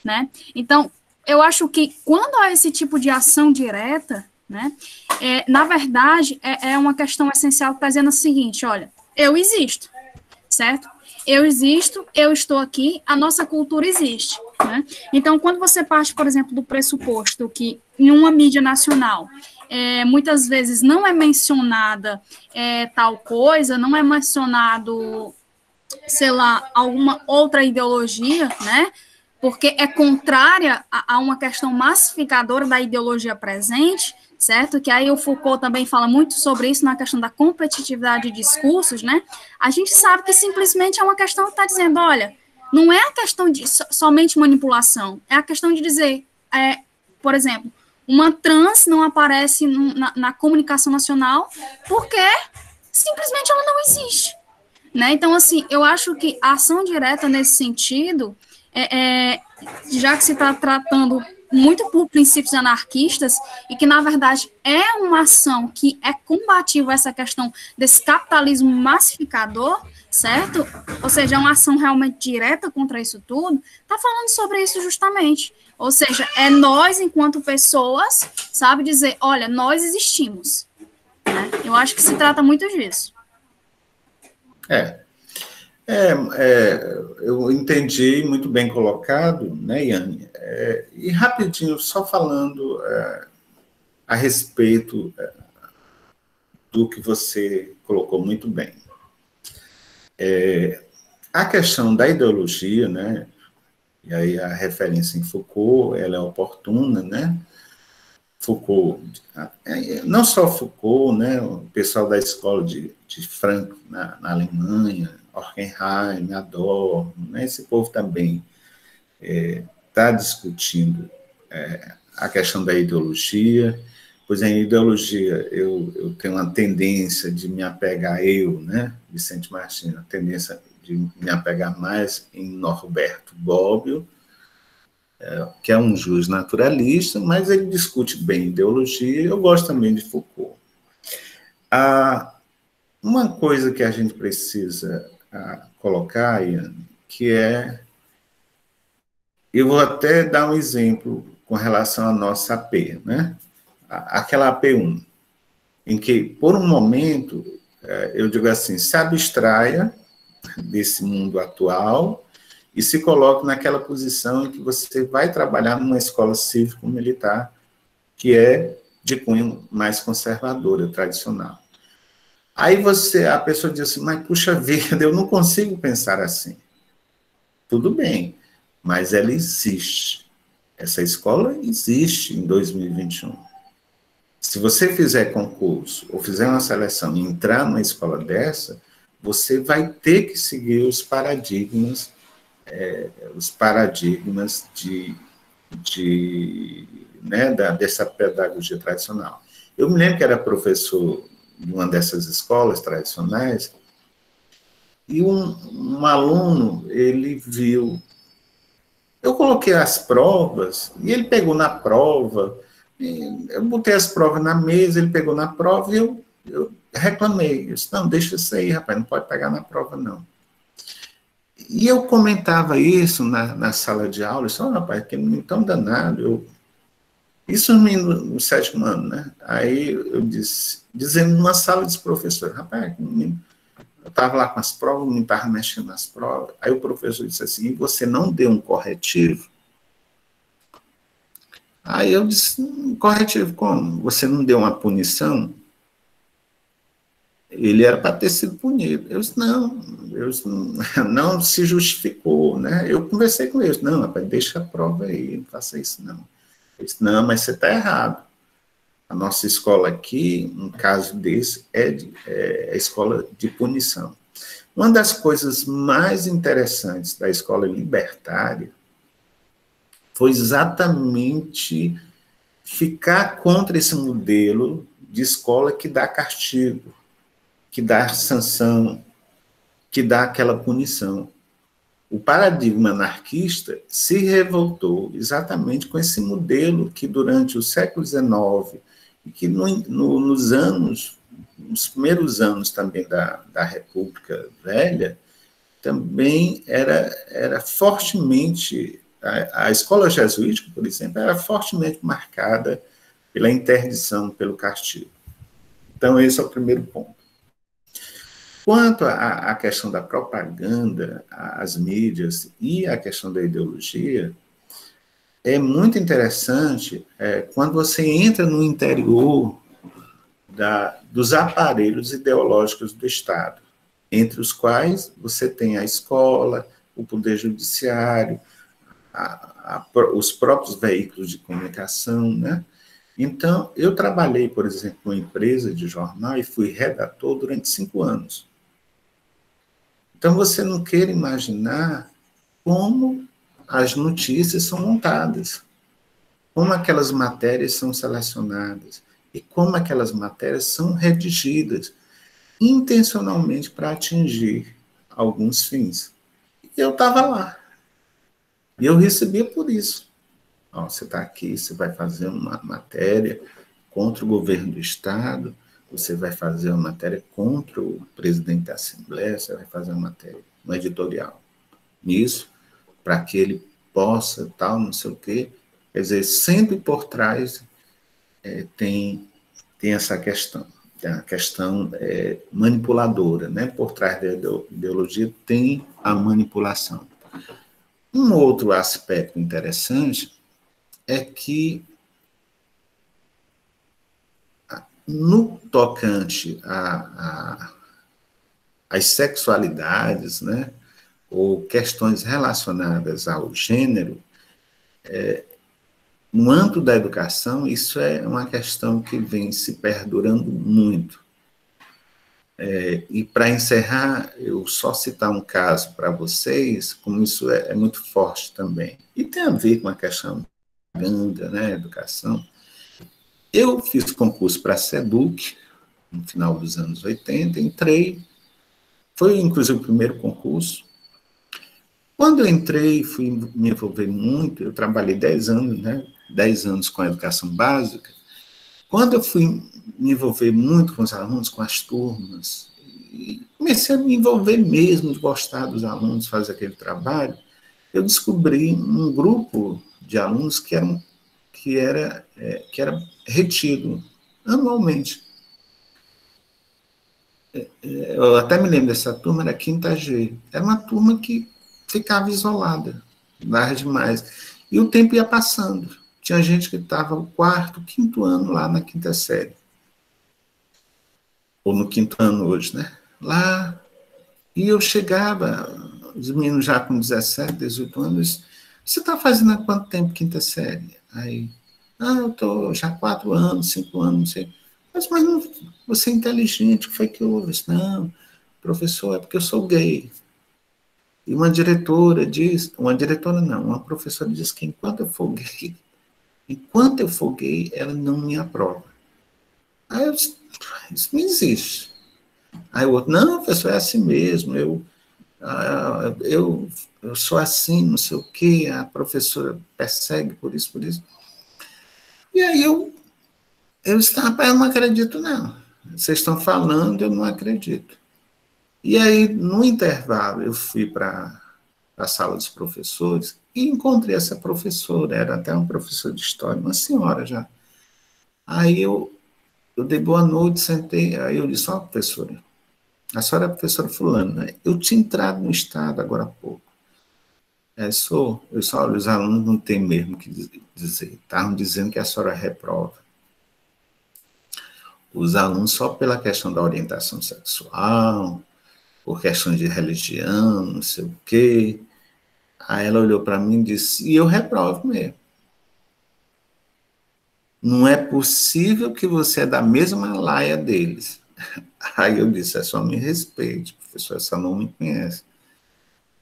né? Então, eu acho que quando há esse tipo de ação direta, né, na verdade, é uma questão essencial que está dizendo o seguinte, olha, eu existo, certo? Eu existo, eu estou aqui, a nossa cultura existe, né? Então, quando você parte, por exemplo, do pressuposto que em uma mídia nacional, muitas vezes não é mencionada tal coisa, não é mencionado, sei lá, alguma outra ideologia, né? Porque é contrária a uma questão massificadora da ideologia presente, certo? Que aí o Foucault também fala muito sobre isso na questão da competitividade de discursos, né? A gente sabe que simplesmente é uma questão que está dizendo, olha, não é a questão de somente manipulação, é a questão de dizer, por exemplo, uma trans não aparece na comunicação nacional porque simplesmente ela não existe, né? Então, assim, eu acho que a ação direta nesse sentido, já que se está tratando muito por princípios anarquistas, e que, na verdade, é uma ação que é combativa a essa questão desse capitalismo massificador, certo? Ou seja, é uma ação realmente direta contra isso tudo, está falando sobre isso justamente. Ou seja, é nós, enquanto pessoas, sabe, dizer, olha, nós existimos. Né? Eu acho que se trata muito disso. Eu entendi, muito bem colocado, né, Yane? E rapidinho, só falando a respeito do que você colocou muito bem. A questão da ideologia, né, e aí a referência em Foucault, ela é oportuna, né? Foucault, não só Foucault, né, o pessoal da escola de Frankfurt, na Alemanha, Horkheim, Adorno, né, esse povo também está discutindo a questão da ideologia, Pois em ideologia, eu tenho uma tendência de me apegar né, Vicente Martins, a tendência de me apegar mais em Norberto Bobbio, que é um juiz naturalista, mas ele discute bem ideologia, e eu gosto também de Foucault. Uma coisa que a gente precisa colocar, Ian, que é... Eu vou até dar um exemplo com relação à nossa AP, né? Aquela AP1, em que, por um momento, eu digo assim, se abstraia desse mundo atual e se coloque naquela posição em que você vai trabalhar numa escola cívico-militar que é de cunho mais conservadora, tradicional. Aí a pessoa diz assim, mas puxa vida, eu não consigo pensar assim. Tudo bem, mas ela existe. Essa escola existe em 2021. Se você fizer concurso ou fizer uma seleção e entrar numa escola dessa, você vai ter que seguir os paradigmas dessa pedagogia tradicional. Eu me lembro que era professor de uma dessas escolas tradicionais e um aluno, ele viu... Eu coloquei as provas e ele pegou na prova... Eu botei as provas na mesa, ele pegou na prova e eu reclamei. Eu disse, não, deixa isso aí, rapaz, não pode pegar na prova, não. E eu comentava isso na sala de aula, eu disse, rapaz, que menino tão danado. Isso no 7º ano, né? Aí eu disse, dizendo numa sala dos professores, rapaz, que menino... Eu estava lá com as provas, o menino estava mexendo nas provas. Aí o professor disse assim, e você não deu um corretivo? Aí eu disse, corretivo como? Você não deu uma punição? Ele era para ter sido punido. Eu disse, não se justificou, né? Eu conversei com ele, não, rapaz, deixa a prova aí, não faça isso, não. Ele disse, não, mas você está errado. A nossa escola aqui, um caso desse, é escola de punição. Uma das coisas mais interessantes da escola libertária foi exatamente ficar contra esse modelo de escola que dá castigo, que dá sanção, que dá aquela punição. O paradigma anarquista se revoltou exatamente com esse modelo que, durante o século XIX, e que nos primeiros anos também da República Velha, também era fortemente... A escola jesuítica, por exemplo, era fortemente marcada pela interdição, pelo castigo. Então, esse é o primeiro ponto. Quanto à questão da propaganda, as mídias e a questão da ideologia, é muito interessante quando você entra no interior dos aparelhos ideológicos do Estado, entre os quais você tem a escola, o poder judiciário, os próprios veículos de comunicação, né? Então, eu trabalhei, por exemplo, numa empresa de jornal e fui redator durante 5 anos. Então, você não quer imaginar como as notícias são montadas, como aquelas matérias são selecionadas e como aquelas matérias são redigidas intencionalmente para atingir alguns fins. E eu estava lá. E eu recebia por isso. Você está aqui, você vai fazer uma matéria contra o governo do Estado, você vai fazer uma matéria contra o presidente da Assembleia, você vai fazer uma matéria, um editorial. Nisso, para que ele possa, tal, não sei o quê. Quer dizer, sempre por trás tem essa questão. Tem a questão manipuladora, né? Por trás da ideologia tem a manipulação. Um outro aspecto interessante é que, no tocante às sexualidades, né, ou questões relacionadas ao gênero, no âmbito da educação, isso é uma questão que vem se perdurando muito. E, para encerrar, eu só citar um caso para vocês, como isso é muito forte também, e tem a ver com a questão da propaganda, né, educação. Eu fiz concurso para a SEDUC, no final dos anos 80, entrei, foi inclusive o primeiro concurso. Quando eu entrei, fui me envolver muito, eu trabalhei 10 anos, né? 10 anos com a educação básica. Quando eu fui me envolver muito com os alunos, com as turmas, e comecei a me envolver mesmo, de gostar dos alunos, fazer aquele trabalho, eu descobri um grupo de alunos que era retido anualmente. Eu até me lembro dessa turma, era a quinta G. Era uma turma que ficava isolada, larga demais. E o tempo ia passando. Tinha gente que estava no quarto, quinto ano lá na quinta série. Ou no quinto ano hoje, né? Lá. E eu chegava, os meninos já com 17, 18 anos, você está fazendo há quanto tempo quinta série? Aí, eu estou já há 4 anos, 5 anos, não sei. Mas não, você é inteligente, o que foi que houve? Não, professor, é porque eu sou gay. E uma diretora diz, uma professora diz que enquanto eu for gay, ela não me aprova. Aí eu disse, isso não existe. Aí o outro, não, professor, é assim mesmo, eu sou assim, não sei o quê, a professora persegue por isso, por isso. E aí eu disse, rapaz, eu não acredito, não. Vocês estão falando, eu não acredito. E aí, no intervalo, eu fui para a sala dos professores e encontrei essa professora, era até uma professora de história, uma senhora já. Aí eu dei boa noite, sentei, aí eu disse, professora, a senhora é a professora fulano, né? Eu tinha entrado no estado agora há pouco. Olha, os alunos não têm mesmo o que dizer, estavam dizendo que a senhora reprova. Os alunos só pela questão da orientação sexual, por questões de religião, não sei o quê. Aí ela olhou para mim e disse, e eu reprovo mesmo. Não é possível que você é da mesma laia deles. Aí eu disse, só me respeite, professor, essa não me conhece.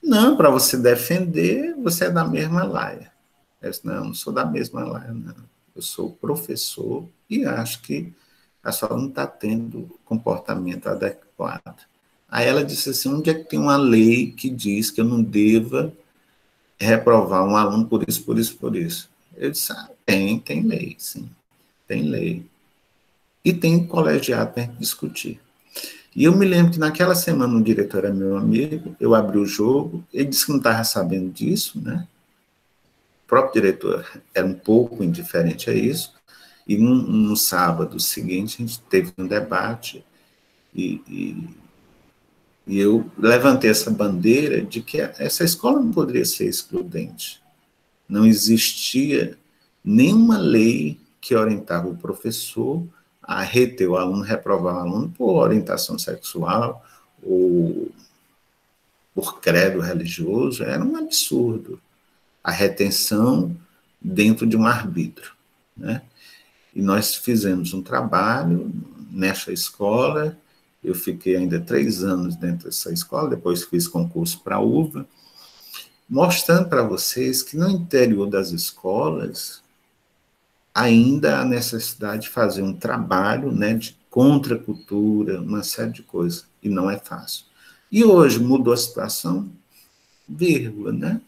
Não, para você defender, você é da mesma laia. Eu disse, não sou da mesma laia, não. Eu sou professor e acho que a senhora não está tendo comportamento adequado. Aí ela disse assim, onde é que tem uma lei que diz que eu não deva reprovar um aluno por isso, por isso, por isso? Eu disse, tem lei, sim, tem lei. E tem colegiado para a gente discutir. E eu me lembro que naquela semana o diretor era meu amigo, eu abri o jogo, ele disse que não estava sabendo disso, né? O próprio diretor era um pouco indiferente a isso, e no sábado seguinte a gente teve um debate e eu levantei essa bandeira de que essa escola não poderia ser excludente. Não existia nenhuma lei que orientava o professor a reter o aluno, reprovar o aluno por orientação sexual ou por credo religioso. Era um absurdo a retenção dentro de um arbítrio, né? E nós fizemos um trabalho nessa escola. Eu fiquei ainda 3 anos dentro dessa escola, depois fiz concurso para a UVA, mostrando para vocês que no interior das escolas ainda há necessidade de fazer um trabalho, né, de contracultura, uma série de coisas, e não é fácil. E hoje mudou a situação, vírgula, né?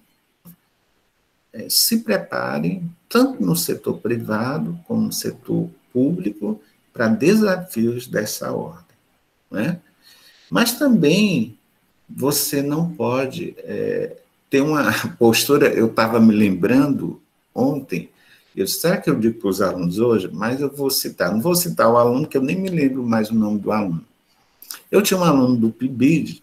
Se preparem, tanto no setor privado como no setor público, para desafios dessa ordem, né? Mas também você não pode ter uma postura. Eu estava me lembrando ontem, eu disse, será que eu digo para os alunos hoje? Mas eu vou citar, não vou citar o aluno, que eu nem me lembro mais o nome do aluno. Eu tinha um aluno do PIBID,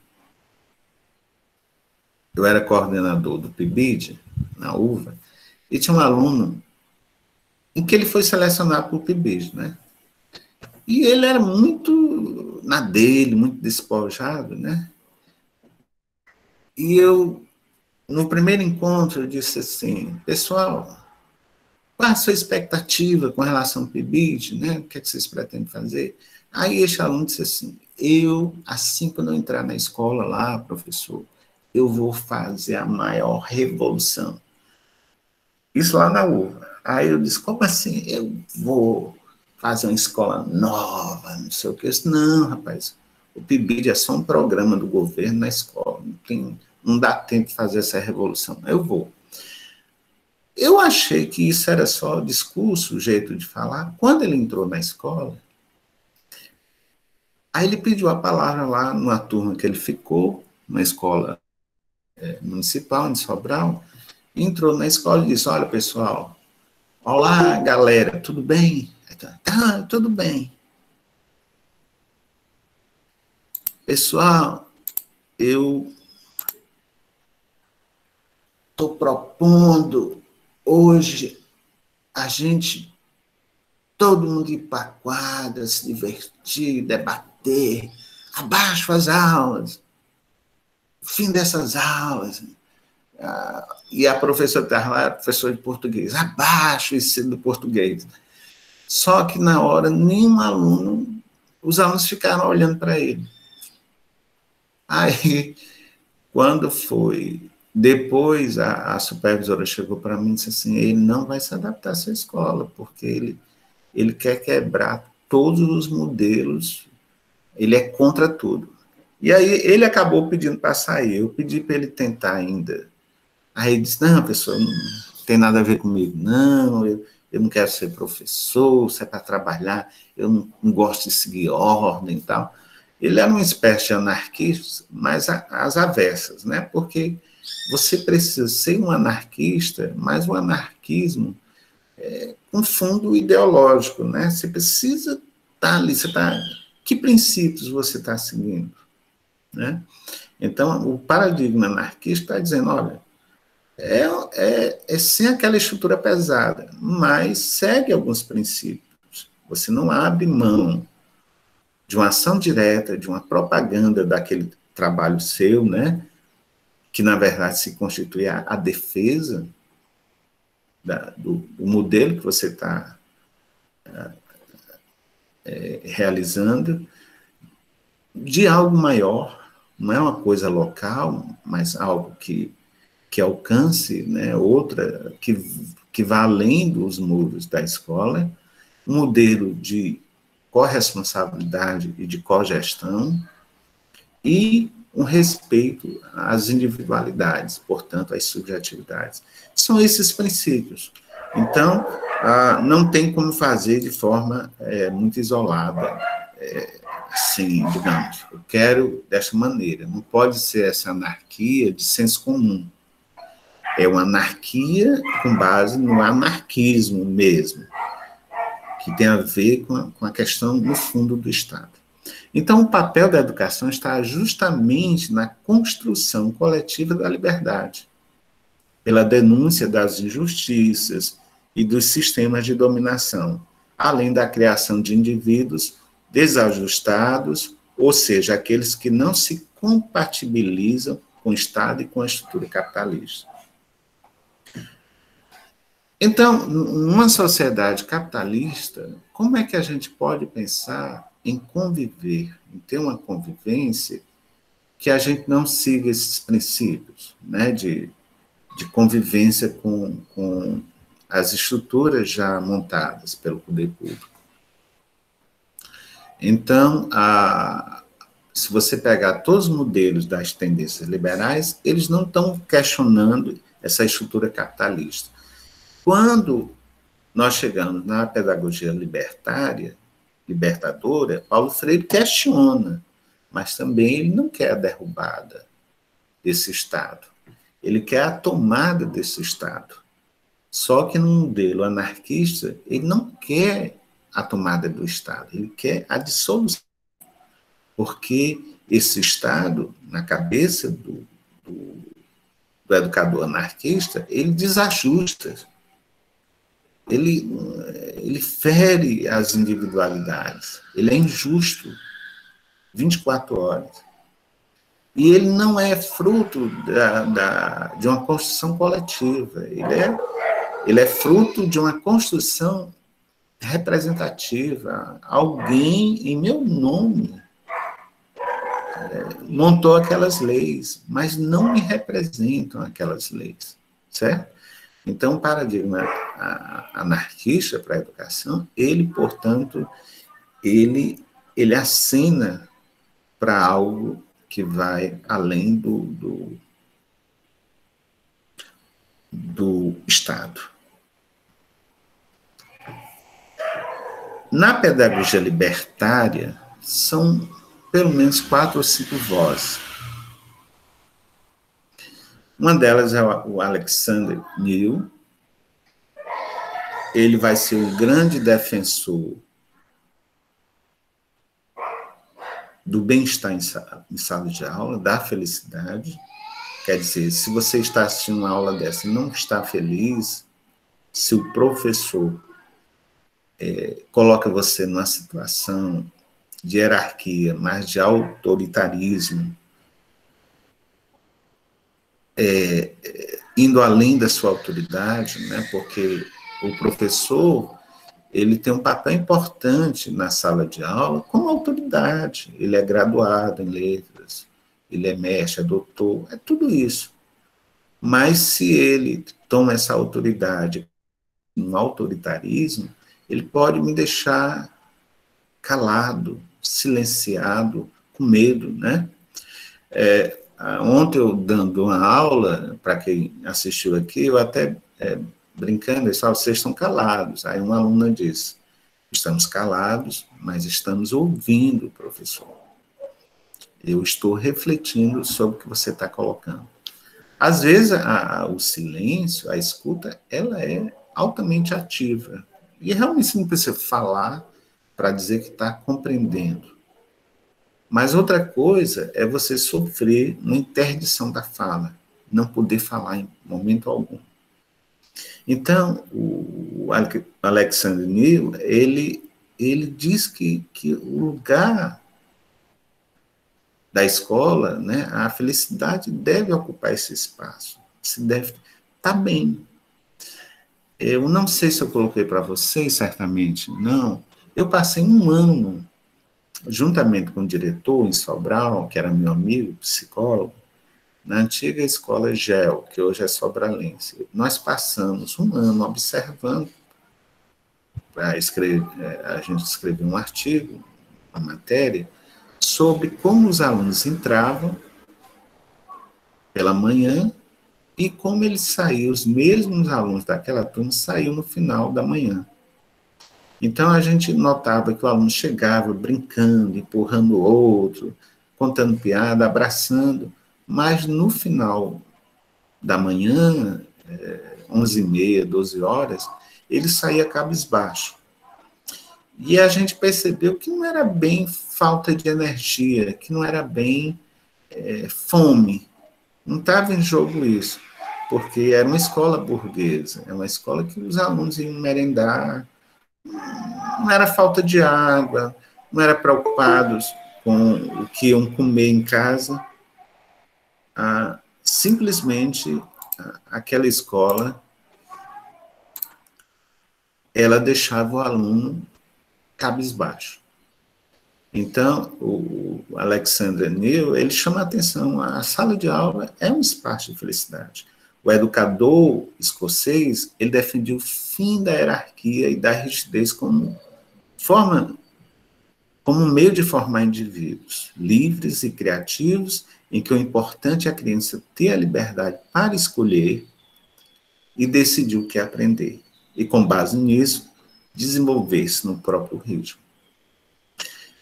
eu era coordenador do PIBID, na UVA, e tinha um aluno em que ele foi selecionado para o PIBID, né? E ele era muito na dele, muito despojado, né? E eu, no primeiro encontro, eu disse assim, pessoal, qual a sua expectativa com relação ao PIBID, né? O que é que vocês pretendem fazer? Aí esse aluno disse assim, assim que eu entrar na escola lá, professor, eu vou fazer a maior revolução. Isso lá na UVA. Aí eu disse, como assim? Eu vou fazer uma escola nova, não sei o que. Eu disse, não, rapaz, o PIBID é só um programa do governo na escola, não dá tempo de fazer essa revolução. Eu vou. Eu achei que isso era só discurso, jeito de falar. Quando ele entrou na escola, aí ele pediu a palavra lá numa turma que ele ficou, na escola municipal, em Sobral, entrou na escola e disse, olha, pessoal, olá, galera, tudo bem? Ah, tudo bem. Pessoal, eu estou propondo hoje a gente, todo mundo ir para a quadra, se divertir, debater, abaixo as aulas, fim dessas aulas. E a professora estava lá, professora de português, abaixo esse do português. Só que na hora, nenhum aluno, os alunos ficaram olhando para ele. Aí, quando foi, depois a supervisora chegou para mim e disse assim, ele não vai se adaptar à sua escola, porque ele quer quebrar todos os modelos, ele é contra tudo. E aí ele acabou pedindo para sair, eu pedi para ele tentar ainda. Aí ele disse, não, pessoal, não tem nada a ver comigo, não, eu não quero ser professor, se é para trabalhar, eu não gosto de seguir ordem e tal. Ele era uma espécie de anarquista, mas às avessas, né? Porque você precisa ser um anarquista, mas o anarquismo com fundo ideológico, né? Você precisa estar ali, que princípios você está seguindo, né? Então, o paradigma anarquista está dizendo, olha, é sem aquela estrutura pesada, mas segue alguns princípios. Você não abre mão de uma ação direta, de uma propaganda daquele trabalho seu, né? Que, na verdade, se constitui a defesa do modelo que você está realizando, de algo maior, não é uma coisa local, mas algo que alcance, né, outra, que vá além dos muros da escola, um modelo de corresponsabilidade e de cogestão, e um respeito às individualidades, portanto, às subjetividades. São esses princípios. Então, não tem como fazer de forma muito isolada, assim, digamos, eu quero dessa maneira. Não pode ser essa anarquia de senso comum. É uma anarquia com base no anarquismo mesmo, que tem a ver com a questão, no fundo, do Estado. Então, o papel da educação está justamente na construção coletiva da liberdade, pela denúncia das injustiças e dos sistemas de dominação, além da criação de indivíduos desajustados, ou seja, aqueles que não se compatibilizam com o Estado e com a estrutura capitalista. Então, numa sociedade capitalista, como é que a gente pode pensar em conviver, em ter uma convivência que a gente não siga esses princípios, né, de convivência com as estruturas já montadas pelo poder público? Então, se você pegar todos os modelos das tendências liberais, eles não estão questionando essa estrutura capitalista. Quando nós chegamos na pedagogia libertadora, Paulo Freire questiona, mas também ele não quer a derrubada desse Estado. Ele quer a tomada desse Estado. Só que no modelo anarquista, ele não quer a tomada do Estado, ele quer a dissolução. Porque esse Estado, na cabeça do educador anarquista, ele desajusta. Ele fere as individualidades, ele é injusto 24 horas. E ele não é fruto de uma construção coletiva, ele é fruto de uma construção representativa. Alguém, em meu nome, montou aquelas leis, mas não me representam aquelas leis, certo? Então, o paradigma anarquista para a educação, ele, portanto, ele acena para algo que vai além do Estado. Na pedagogia libertária, são pelo menos 4 ou 5 vozes. Uma delas é o Alexander Neal. Ele vai ser o grande defensor do bem-estar em sala de aula, da felicidade. Quer dizer, se você está assistindo uma aula dessa e não está feliz, se o professor coloca você numa situação de hierarquia, mas de autoritarismo, indo além da sua autoridade, né, porque o professor ele tem um papel importante na sala de aula como autoridade. Ele é graduado em letras, ele é mestre, é doutor, é tudo isso. Mas se ele toma essa autoridade, um autoritarismo, ele pode me deixar calado, silenciado, com medo, né? Ontem eu dando uma aula, para quem assistiu aqui, eu até brincando, eu falava, vocês estão calados. Aí uma aluna disse, estamos calados, mas estamos ouvindo, professor. Eu estou refletindo sobre o que você está colocando. Às vezes, o silêncio, a escuta, ela é altamente ativa. E realmente você não precisa falar para dizer que está compreendendo. Mas outra coisa é você sofrer uma interdição da fala, não poder falar em momento algum. Então, o Alexander Neal, ele diz que o lugar da escola, né, a felicidade deve ocupar esse espaço. Se deve estar bem. Eu não sei se eu coloquei para vocês, certamente não. Eu passei um ano, juntamente com o diretor em Sobral, que era meu amigo, psicólogo, na antiga escola GEL, que hoje é sobralense. Nós passamos um ano observando, a gente escreveu um artigo, uma matéria, sobre como os alunos entravam pela manhã e como eles saíam, os mesmos alunos daquela turma saíam no final da manhã. Então, a gente notava que o aluno chegava brincando, empurrando o outro, contando piada, abraçando, mas no final da manhã, 11h30, 12 horas, ele saía cabisbaixo. E a gente percebeu que não era bem falta de energia, que não era bem fome. Não estava em jogo isso, porque era uma escola burguesa, é uma escola que os alunos iam merendar, não era falta de água, não era preocupados com o que iam comer em casa. Simplesmente, aquela escola, ela deixava o aluno cabisbaixo. Então, o Alexander Neal, ele chama a atenção, a sala de aula é um espaço de felicidade. O educador escocês, ele defendia o fim da hierarquia e da rigidez como meio de formar indivíduos livres e criativos, em que o importante é a criança ter a liberdade para escolher e decidir o que aprender. E, com base nisso, desenvolver-se no próprio ritmo.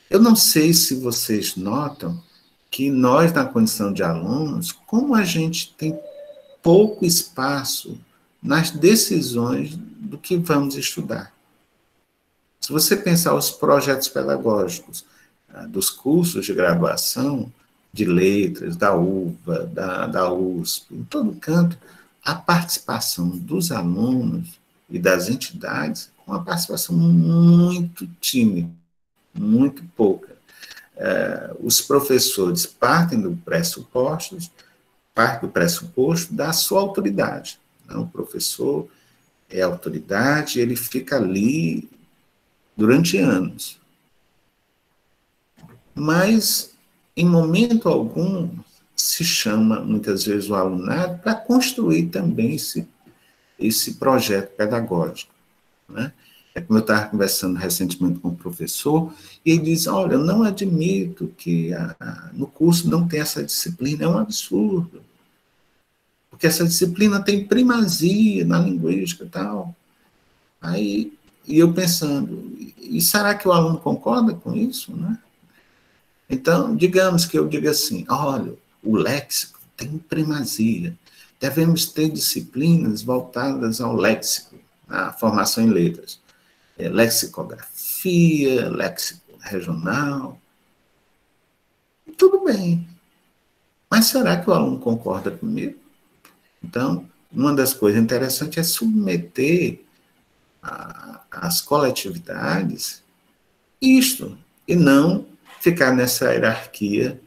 Eu não sei se vocês notam que nós, na condição de alunos, como a gente tem pouco espaço nas decisões do que vamos estudar. Se você pensar os projetos pedagógicos dos cursos de graduação, de letras, da UVA, da USP, em todo canto, a participação dos alunos e das entidades é uma participação muito tímida, muito pouca. Os professores partem do pressuposto da sua autoridade. Não, o professor é autoridade, ele fica ali durante anos. Mas, em momento algum, se chama, muitas vezes, o alunado para construir também esse projeto pedagógico, né? É como eu estava conversando recentemente com um professor, e ele diz, olha, eu não admito que no curso não tem essa disciplina, é um absurdo, porque essa disciplina tem primazia na linguística e tal. Aí, e eu pensando, e será que o aluno concorda com isso, né? Então, digamos que eu diga assim, olha, o léxico tem primazia, devemos ter disciplinas voltadas ao léxico, à formação em letras. Lexicografia, léxico regional, tudo bem. Mas será que o aluno concorda comigo? Então, uma das coisas interessantes é submeter às coletividades isto, e não ficar nessa hierarquia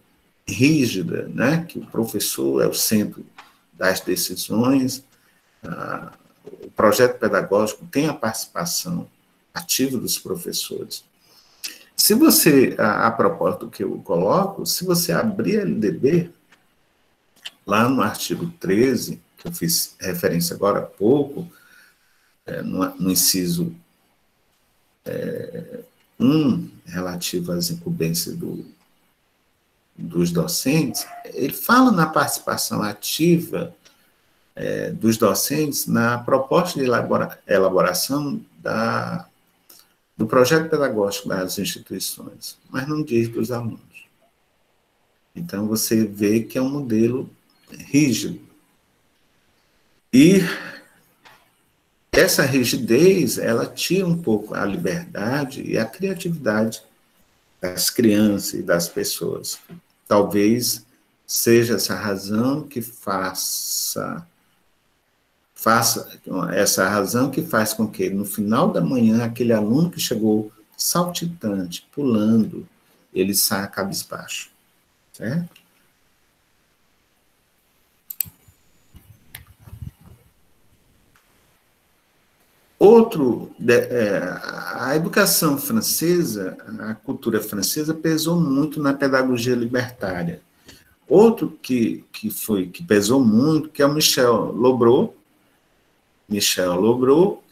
rígida, né? Que o professor é o centro das decisões, o projeto pedagógico tem a participação ativa dos professores. Se você, a propósito que eu coloco, se você abrir a LDB, lá no artigo 13, que eu fiz referência agora há pouco, no inciso 1, relativo às incumbências dos docentes, ele fala na participação ativa dos docentes na proposta de elaboração do projeto pedagógico das instituições, mas não diz dos alunos. Então, você vê que é um modelo rígido. E essa rigidez, ela tira um pouco a liberdade e a criatividade das crianças e das pessoas. Talvez seja essa razão que faça essa razão que faz com que, no final da manhã, aquele aluno que chegou saltitante, pulando, ele saia cabisbaixo, certo? A educação francesa, a cultura francesa pesou muito na pedagogia libertária. Outro que pesou muito, que é o Michel Lobreau,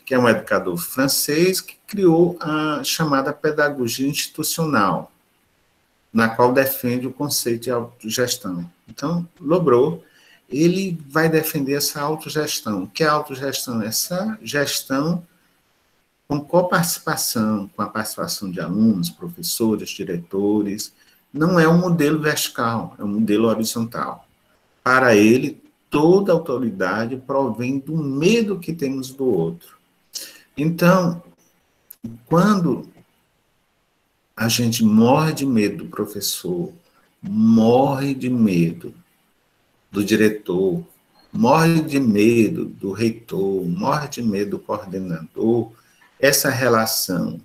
que é um educador francês que criou a chamada pedagogia institucional, na qual defende o conceito de autogestão. Então, Lobreau, ele vai defender essa autogestão. O que é autogestão? Essa gestão com coparticipação, com a participação de alunos, professores, diretores. Não é um modelo vertical, é um modelo horizontal. Para ele, toda autoridade provém do medo que temos do outro. Então, quando a gente morre de medo do professor, morre de medo do diretor, morre de medo do reitor, morre de medo do coordenador, essa relação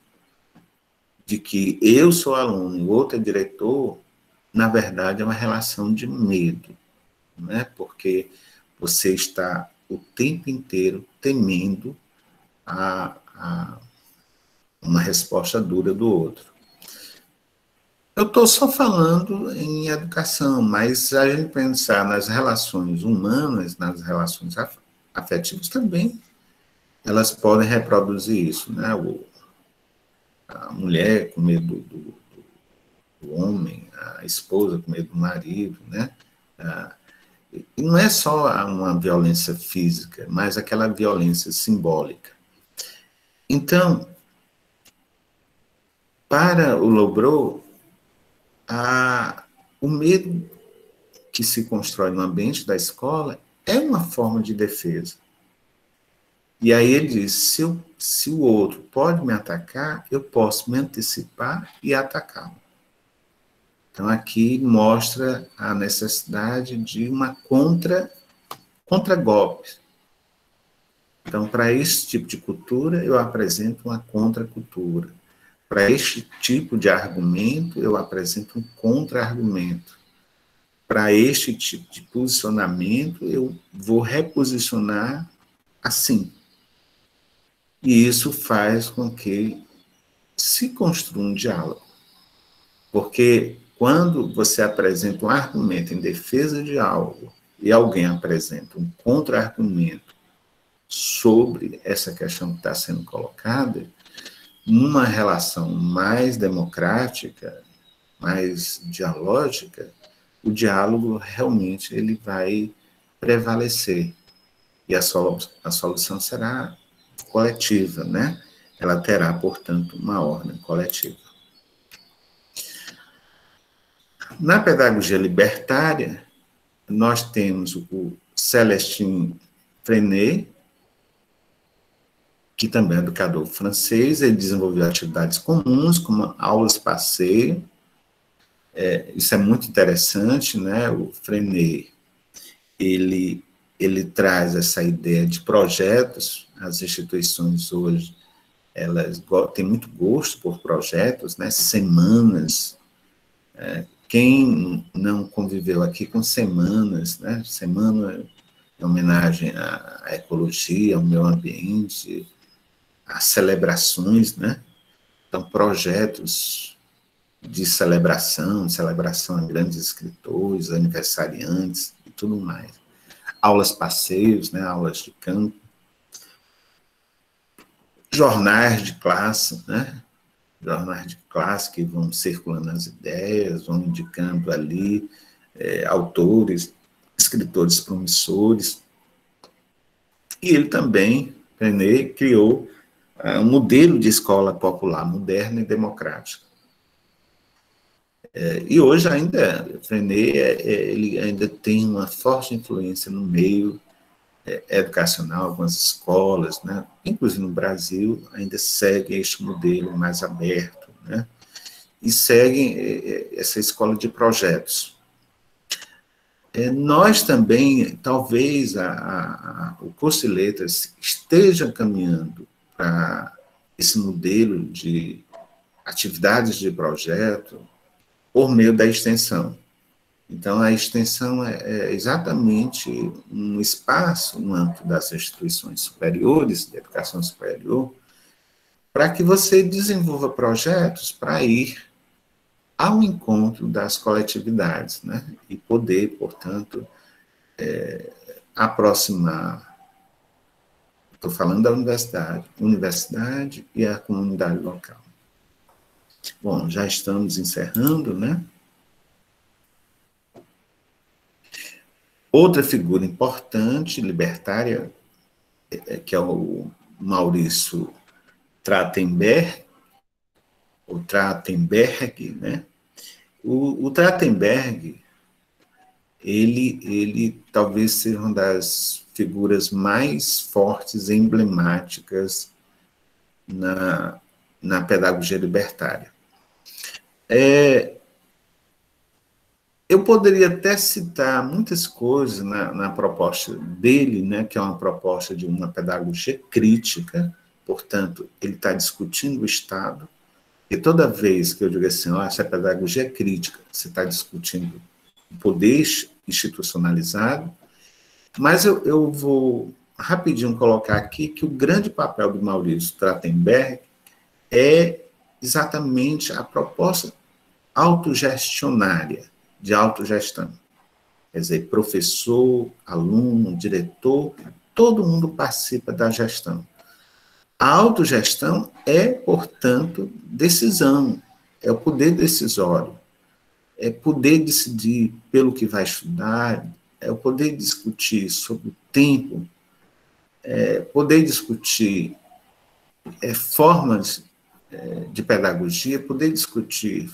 de que eu sou aluno e o outro é diretor, na verdade, é uma relação de medo, né? Porque você está o tempo inteiro temendo uma resposta dura do outro. Eu estou só falando em educação, mas se a gente pensar nas relações humanas, nas relações afetivas também, elas podem reproduzir isso, né? A mulher com medo do homem, a esposa com medo do marido, né? E não é só uma violência física, mas aquela violência simbólica. Então, para o Lobreau, o medo que se constrói no ambiente da escola é uma forma de defesa. E aí ele diz, se o outro pode me atacar, eu posso me antecipar e atacá-lo. Então, aqui mostra a necessidade de uma contra-golpe. Então, para esse tipo de cultura, eu apresento uma contra-cultura. Para este tipo de argumento, eu apresento um contra-argumento. Para este tipo de posicionamento, eu vou reposicionar assim. E isso faz com que se construa um diálogo. Porque quando você apresenta um argumento em defesa de algo e alguém apresenta um contra-argumento sobre essa questão que está sendo colocada, numa relação mais democrática, mais dialógica, o diálogo realmente ele vai prevalecer. E a solução será coletiva, né? Ela terá, portanto, uma ordem coletiva. Na pedagogia libertária, nós temos o Célestin Freinet, que também é educador francês. Ele desenvolveu atividades comuns, como aulas passeio. Isso é muito interessante, né? O Freinet, ele traz essa ideia de projetos. As instituições hoje, elas têm muito gosto por projetos, né? Semanas. Quem não conviveu aqui com semanas, né? Semana em homenagem à ecologia, ao meio ambiente, às celebrações, né? Então, projetos de celebração a grandes escritores, aniversariantes e tudo mais. Aulas passeios, né? Aulas de campo. Jornais de classe, né? Jornais de classe que vão circulando as ideias, vão indicando ali autores, escritores promissores. E ele também, Freinet, criou um modelo de escola popular moderna e democrática. E hoje ainda, Freinet, ele ainda tem uma forte influência no meio educacional, algumas escolas, né? Inclusive no Brasil, ainda seguem este modelo mais aberto, né? E seguem essa escola de projetos. Nós também, talvez, o curso de letras esteja caminhando para esse modelo de atividades de projeto por meio da extensão. Então, a extensão é exatamente um espaço no âmbito das instituições superiores, de educação superior, para que você desenvolva projetos para ir ao encontro das coletividades, né? E poder, portanto, aproximar, estou falando da universidade e a comunidade local. Bom, já estamos encerrando, né? Outra figura importante, libertária, que é o Maurício Trachtenberg, ou Trachtenberg, né? O Trachtenberg, ele talvez seja uma das figuras mais fortes e emblemáticas na pedagogia libertária. Eu poderia até citar muitas coisas na proposta dele, né, que é uma proposta de uma pedagogia crítica, portanto, ele está discutindo o Estado, e toda vez que eu digo assim, essa pedagogia é crítica, você está discutindo o poder institucionalizado, mas eu vou rapidinho colocar aqui que o grande papel do Maurício Trachtenberg é exatamente a proposta autogestionária, de autogestão. Quer dizer, professor, aluno, diretor, todo mundo participa da gestão. A autogestão é, portanto, decisão, é o poder decisório, é poder decidir pelo que vai estudar, é o poder discutir sobre o tempo, poder discutir formas de pedagogia, poder discutir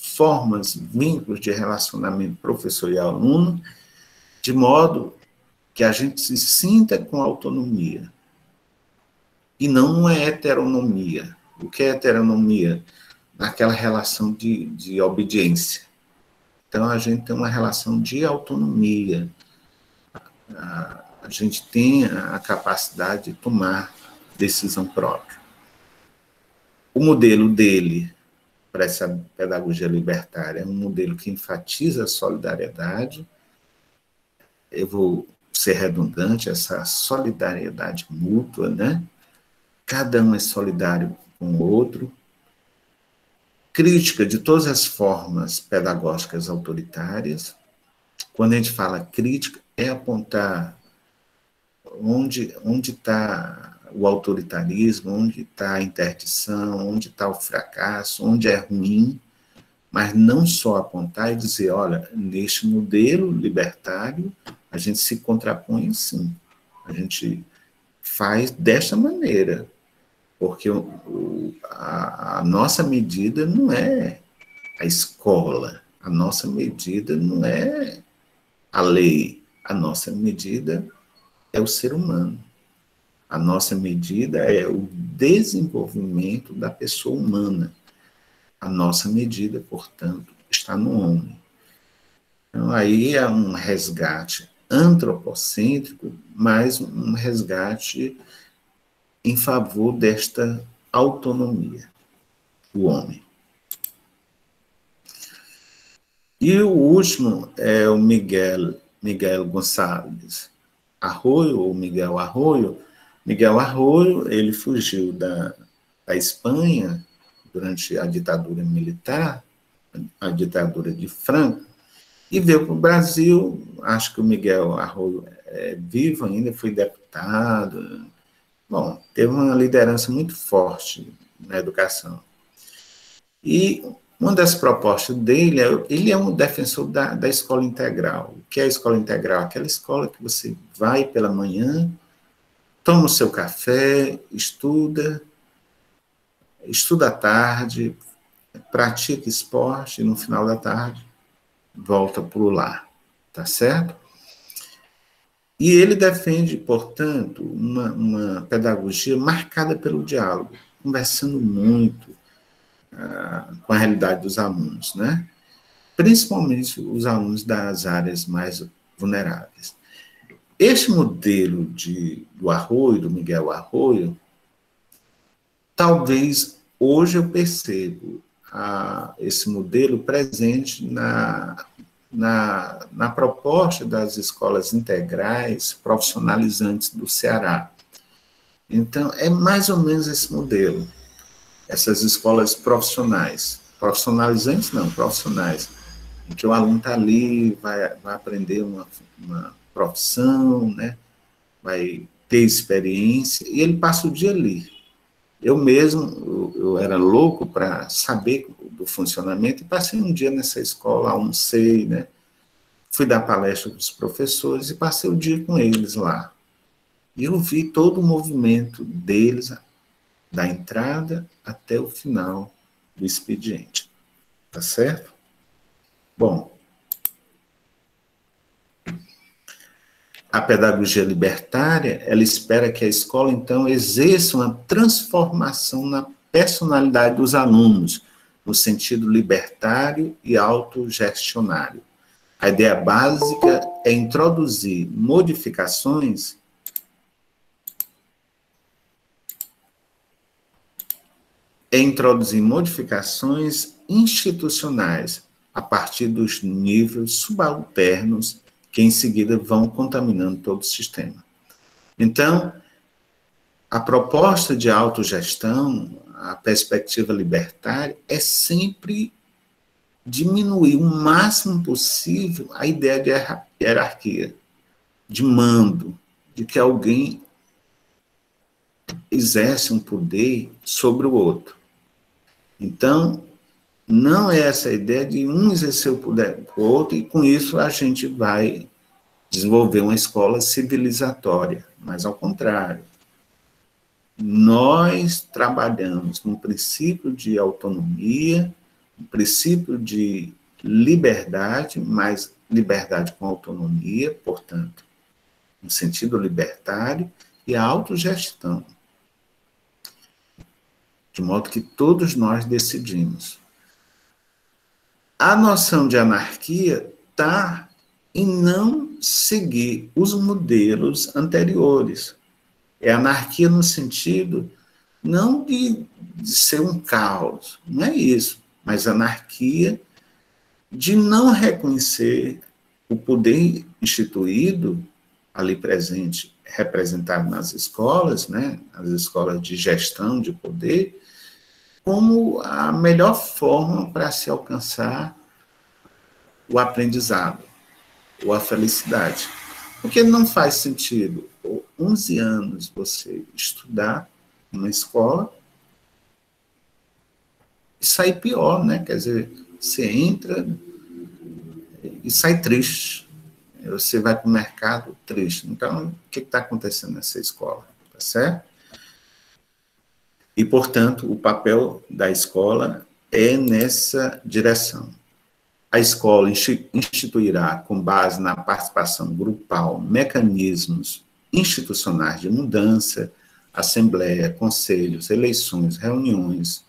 formas, vínculos de relacionamento professor e aluno, de modo que a gente se sinta com autonomia. E não é heteronomia. O que é heteronomia? Naquela relação de obediência. Então, a gente tem uma relação de autonomia. A gente tem a capacidade de tomar decisão própria. O modelo dele para essa pedagogia libertária é um modelo que enfatiza a solidariedade. Eu vou ser redundante, essa solidariedade mútua, né? Cada um é solidário com o outro. Crítica de todas as formas pedagógicas autoritárias. Quando a gente fala crítica, é apontar onde está o autoritarismo, onde está a interdição, onde está o fracasso, onde é ruim, mas não só apontar e dizer, olha, neste modelo libertário, a gente se contrapõe assim, a gente faz desta maneira, porque a nossa medida não é a escola, a nossa medida não é a lei, a nossa medida é o ser humano. A nossa medida é o desenvolvimento da pessoa humana. A nossa medida, portanto, está no homem. Então, aí é um resgate antropocêntrico, mas um resgate em favor desta autonomia do homem. E o último é o Miguel Gonçalves Arroyo, ou Miguel Arroyo. Miguel Arroyo, ele fugiu da Espanha durante a ditadura militar, a ditadura de Franco, e veio para o Brasil. Acho que o Miguel Arroyo é vivo ainda, foi deputado. Bom, teve uma liderança muito forte na educação. E uma das propostas dele, ele é um defensor da escola integral. O que é a escola integral? Aquela escola que você vai pela manhã, toma o seu café, estuda à tarde, pratica esporte, e no final da tarde volta para o lar, tá certo? E ele defende, portanto, uma pedagogia marcada pelo diálogo, conversando muito com a realidade dos alunos, né? Principalmente os alunos das áreas mais vulneráveis. Este modelo do Arroyo, do Miguel Arroyo, talvez hoje eu percebo esse modelo presente na proposta das escolas integrais profissionalizantes do Ceará. Então, é mais ou menos esse modelo. Essas escolas profissionais. Profissionalizantes não, profissionais. Em que o aluno está ali, vai aprender uma profissão, né? Vai ter experiência, e ele passa o dia ali. Eu mesmo, eu era louco para saber do funcionamento, e passei um dia nessa escola, almocei, né? Fui dar palestra para os professores e passei o dia com eles lá. E eu vi todo o movimento deles, da entrada até o final do expediente. Tá certo? Bom, a pedagogia libertária, ela espera que a escola, então, exerça uma transformação na personalidade dos alunos, no sentido libertário e autogestionário. A ideia básica é introduzir modificações institucionais a partir dos níveis subalternos que em seguida vão contaminando todo o sistema. Então, a proposta de autogestão, a perspectiva libertária, é sempre diminuir o máximo possível a ideia de hierarquia, de mando, de que alguém exerce um poder sobre o outro. Então, não é essa ideia de um exercer o poder para o outro, e com isso a gente vai desenvolver uma escola civilizatória, mas ao contrário. Nós trabalhamos no princípio de autonomia, no princípio de liberdade, mas liberdade com autonomia, portanto, no sentido libertário, e a autogestão, de modo que todos nós decidimos. A noção de anarquia está em não seguir os modelos anteriores. É anarquia no sentido não de ser um caos, não é isso, mas anarquia de não reconhecer o poder instituído ali presente, representado nas escolas, né, as escolas de gestão de poder, como a melhor forma para se alcançar o aprendizado, ou a felicidade. Porque não faz sentido 11 anos você estudar numa escola e sair pior, né? Quer dizer, você entra e sai triste. Você vai para o mercado triste. Então, o que está acontecendo nessa escola? Tá certo? E, portanto, o papel da escola é nessa direção. A escola instituirá, com base na participação grupal, mecanismos institucionais de mudança, assembleia, conselhos, eleições, reuniões,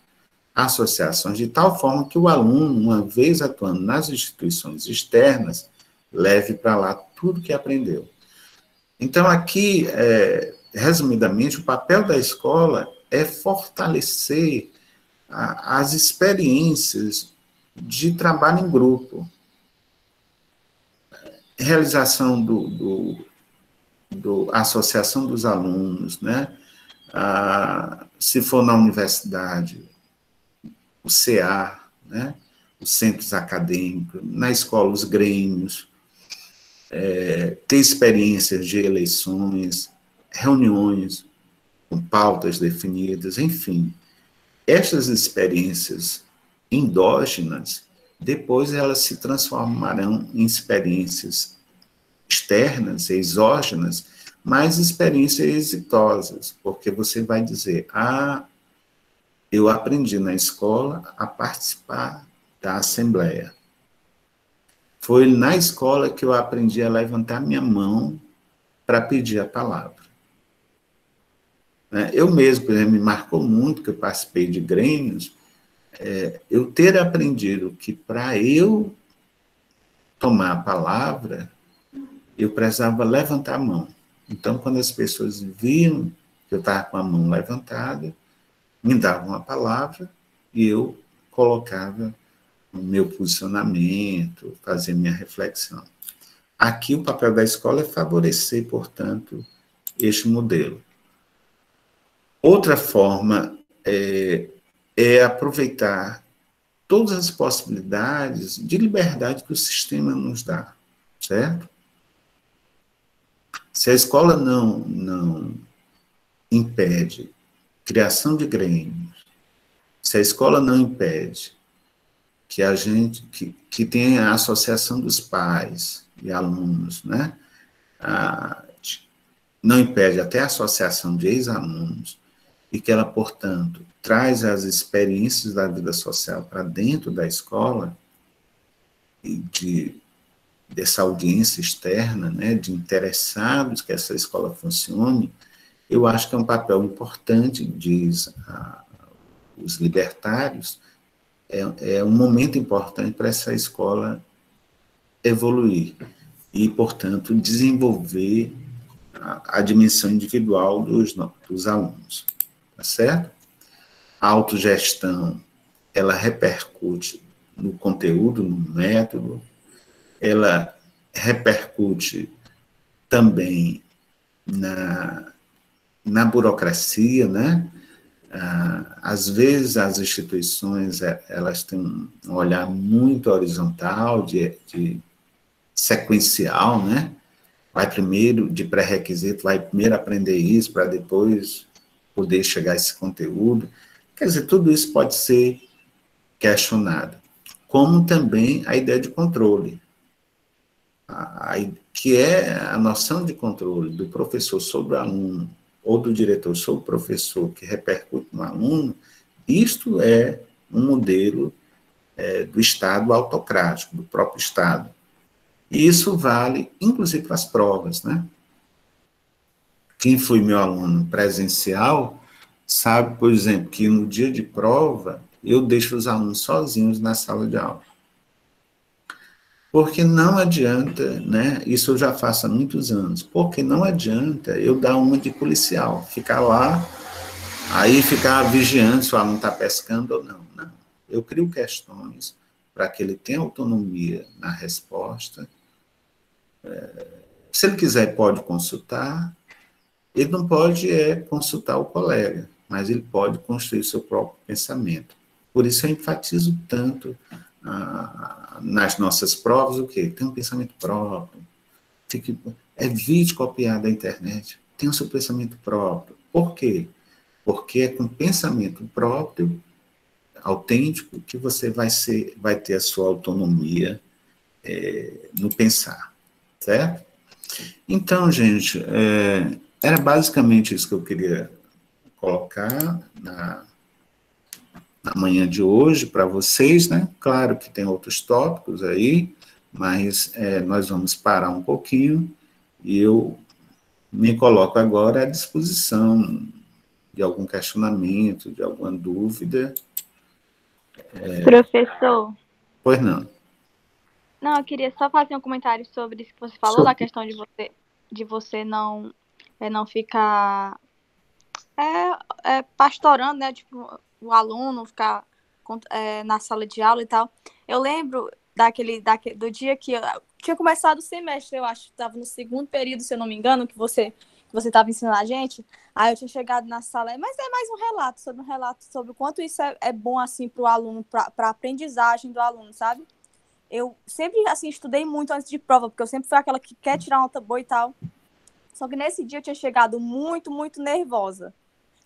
associações, de tal forma que o aluno, uma vez atuando nas instituições externas, leve para lá tudo que aprendeu. Então, aqui, resumidamente, o papel da escola é fortalecer as experiências de trabalho em grupo, realização do associação dos alunos, né? Se for na universidade, o CA, né? Os centros acadêmicos, na escola, os grêmios, ter experiências de eleições, reuniões com pautas definidas, enfim. Estas experiências endógenas, depois elas se transformarão em experiências externas, exógenas, mas experiências exitosas, porque você vai dizer, eu aprendi na escola a participar da assembleia. Foi na escola que eu aprendi a levantar minha mão para pedir a palavra. Eu mesmo, por exemplo, me marcou muito, que eu participei de grêmios, eu ter aprendido que para eu tomar a palavra, eu precisava levantar a mão. Então, quando as pessoas viam que eu estava com a mão levantada, me davam a palavra e eu colocava o meu posicionamento, fazer minha reflexão. Aqui o papel da escola é favorecer, portanto, este modelo. Outra forma é aproveitar todas as possibilidades de liberdade que o sistema nos dá, certo? Se a escola não impede criação de grêmios, se a escola não impede que a gente, que tenha a associação dos pais e alunos, né? Não impede até a associação de ex-alunos, e que ela, portanto, traz as experiências da vida social para dentro da escola, e dessa audiência externa, né, de interessados que essa escola funcione, eu acho que é um papel importante, diz os libertários, é um momento importante para essa escola evoluir e, portanto, desenvolver a dimensão individual dos alunos, tá certo? A autogestão, ela repercute no conteúdo, no método, ela repercute também na burocracia, né? Às vezes as instituições elas têm um olhar muito horizontal, de sequencial, né? Vai primeiro de pré-requisito, vai primeiro aprender isso para depois poder chegar a esse conteúdo. Quer dizer, tudo isso pode ser questionado. Como também a ideia de controle, que é a noção de controle do professor sobre o aluno, ou do diretor sobre o professor, que repercute no aluno. Isto é um modelo do Estado autocrático, do próprio Estado. E isso vale, inclusive, para as provas, né? Quem foi meu aluno presencial sabe, por exemplo, que no dia de prova eu deixo os alunos sozinhos na sala de aula. Porque não adianta, né? Isso eu já faço há muitos anos. Porque não adianta eu dar uma de policial, ficar lá, aí ficar vigiando se o aluno está pescando ou não. Não. Eu crio questões para que ele tenha autonomia na resposta. Se ele quiser, pode consultar. Ele não pode consultar o colega, mas ele pode construir seu próprio pensamento. Por isso eu enfatizo tanto nas nossas provas o quê? Tem um pensamento próprio. evite copiar da internet. Tenha o seu pensamento próprio. Por quê? Porque é com pensamento próprio, autêntico, que você vai ter a sua autonomia no pensar, certo? Então, gente, era basicamente isso que eu queria colocar na manhã de hoje para vocês, né? Claro que tem outros tópicos aí, mas nós vamos parar um pouquinho e eu me coloco agora à disposição de algum questionamento, de alguma dúvida. Professor. Pois não. Não, eu queria só fazer um comentário sobre isso que você falou, da questão de você não ficar pastorando, né? Tipo, o aluno ficar na sala de aula e tal. Eu lembro do dia que eu tinha começado o semestre, eu acho que estava no segundo período, se eu não me engano, que você estava ensinando a gente. Aí eu tinha chegado na sala, mas é mais um relato sobre o quanto isso é bom, assim, para o aluno, para a aprendizagem do aluno, sabe? Eu sempre, assim, estudei muito antes de prova, porque eu sempre fui aquela que quer tirar nota boa e tal. Só que nesse dia eu tinha chegado muito, muito nervosa.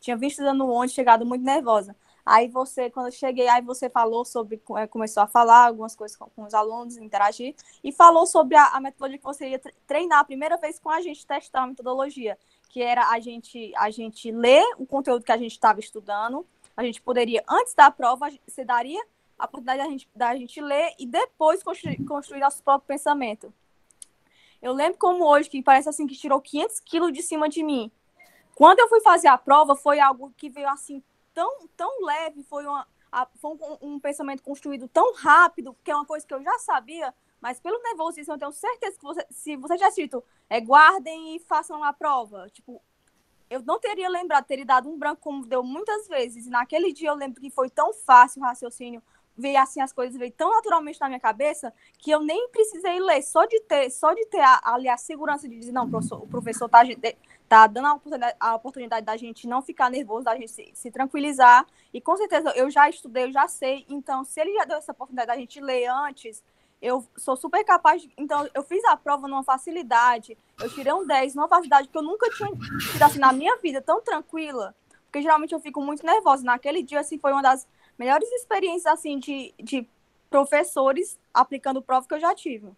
Tinha visto estudando onde, chegado muito nervosa. Aí quando eu cheguei, aí você falou sobre, começou a falar algumas coisas com os alunos, interagir, e falou sobre a metodologia que você ia treinar a primeira vez com a gente, testar a metodologia, que era a gente ler o conteúdo que a gente estava estudando, a gente poderia, antes da prova, você daria a oportunidade da gente ler e depois construir nosso próprio pensamento. Eu lembro como hoje, que parece assim que tirou 500 quilos de cima de mim. Quando eu fui fazer a prova, foi algo que veio assim tão leve, foi um pensamento construído tão rápido, que é uma coisa que eu já sabia, mas pelo nervosismo eu tenho certeza que se você já escrito, guardem e façam a prova, tipo, eu não teria lembrado, teria dado um branco como deu muitas vezes, e naquele dia eu lembro que foi tão fácil o raciocínio, veio assim, as coisas veio tão naturalmente na minha cabeça, que eu nem precisei ler, só de ter ali a segurança de dizer, não, o professor tá dando a oportunidade da gente não ficar nervoso, da gente se tranquilizar, e com certeza eu já estudei, eu já sei, então se ele já deu essa oportunidade da gente ler antes, eu sou super capaz, então eu fiz a prova numa facilidade, eu tirei um 10 numa facilidade que eu nunca tinha tido assim na minha vida, tão tranquila, porque geralmente eu fico muito nervosa, naquele dia assim foi uma das melhores experiências assim de professores aplicando prova que eu já tive.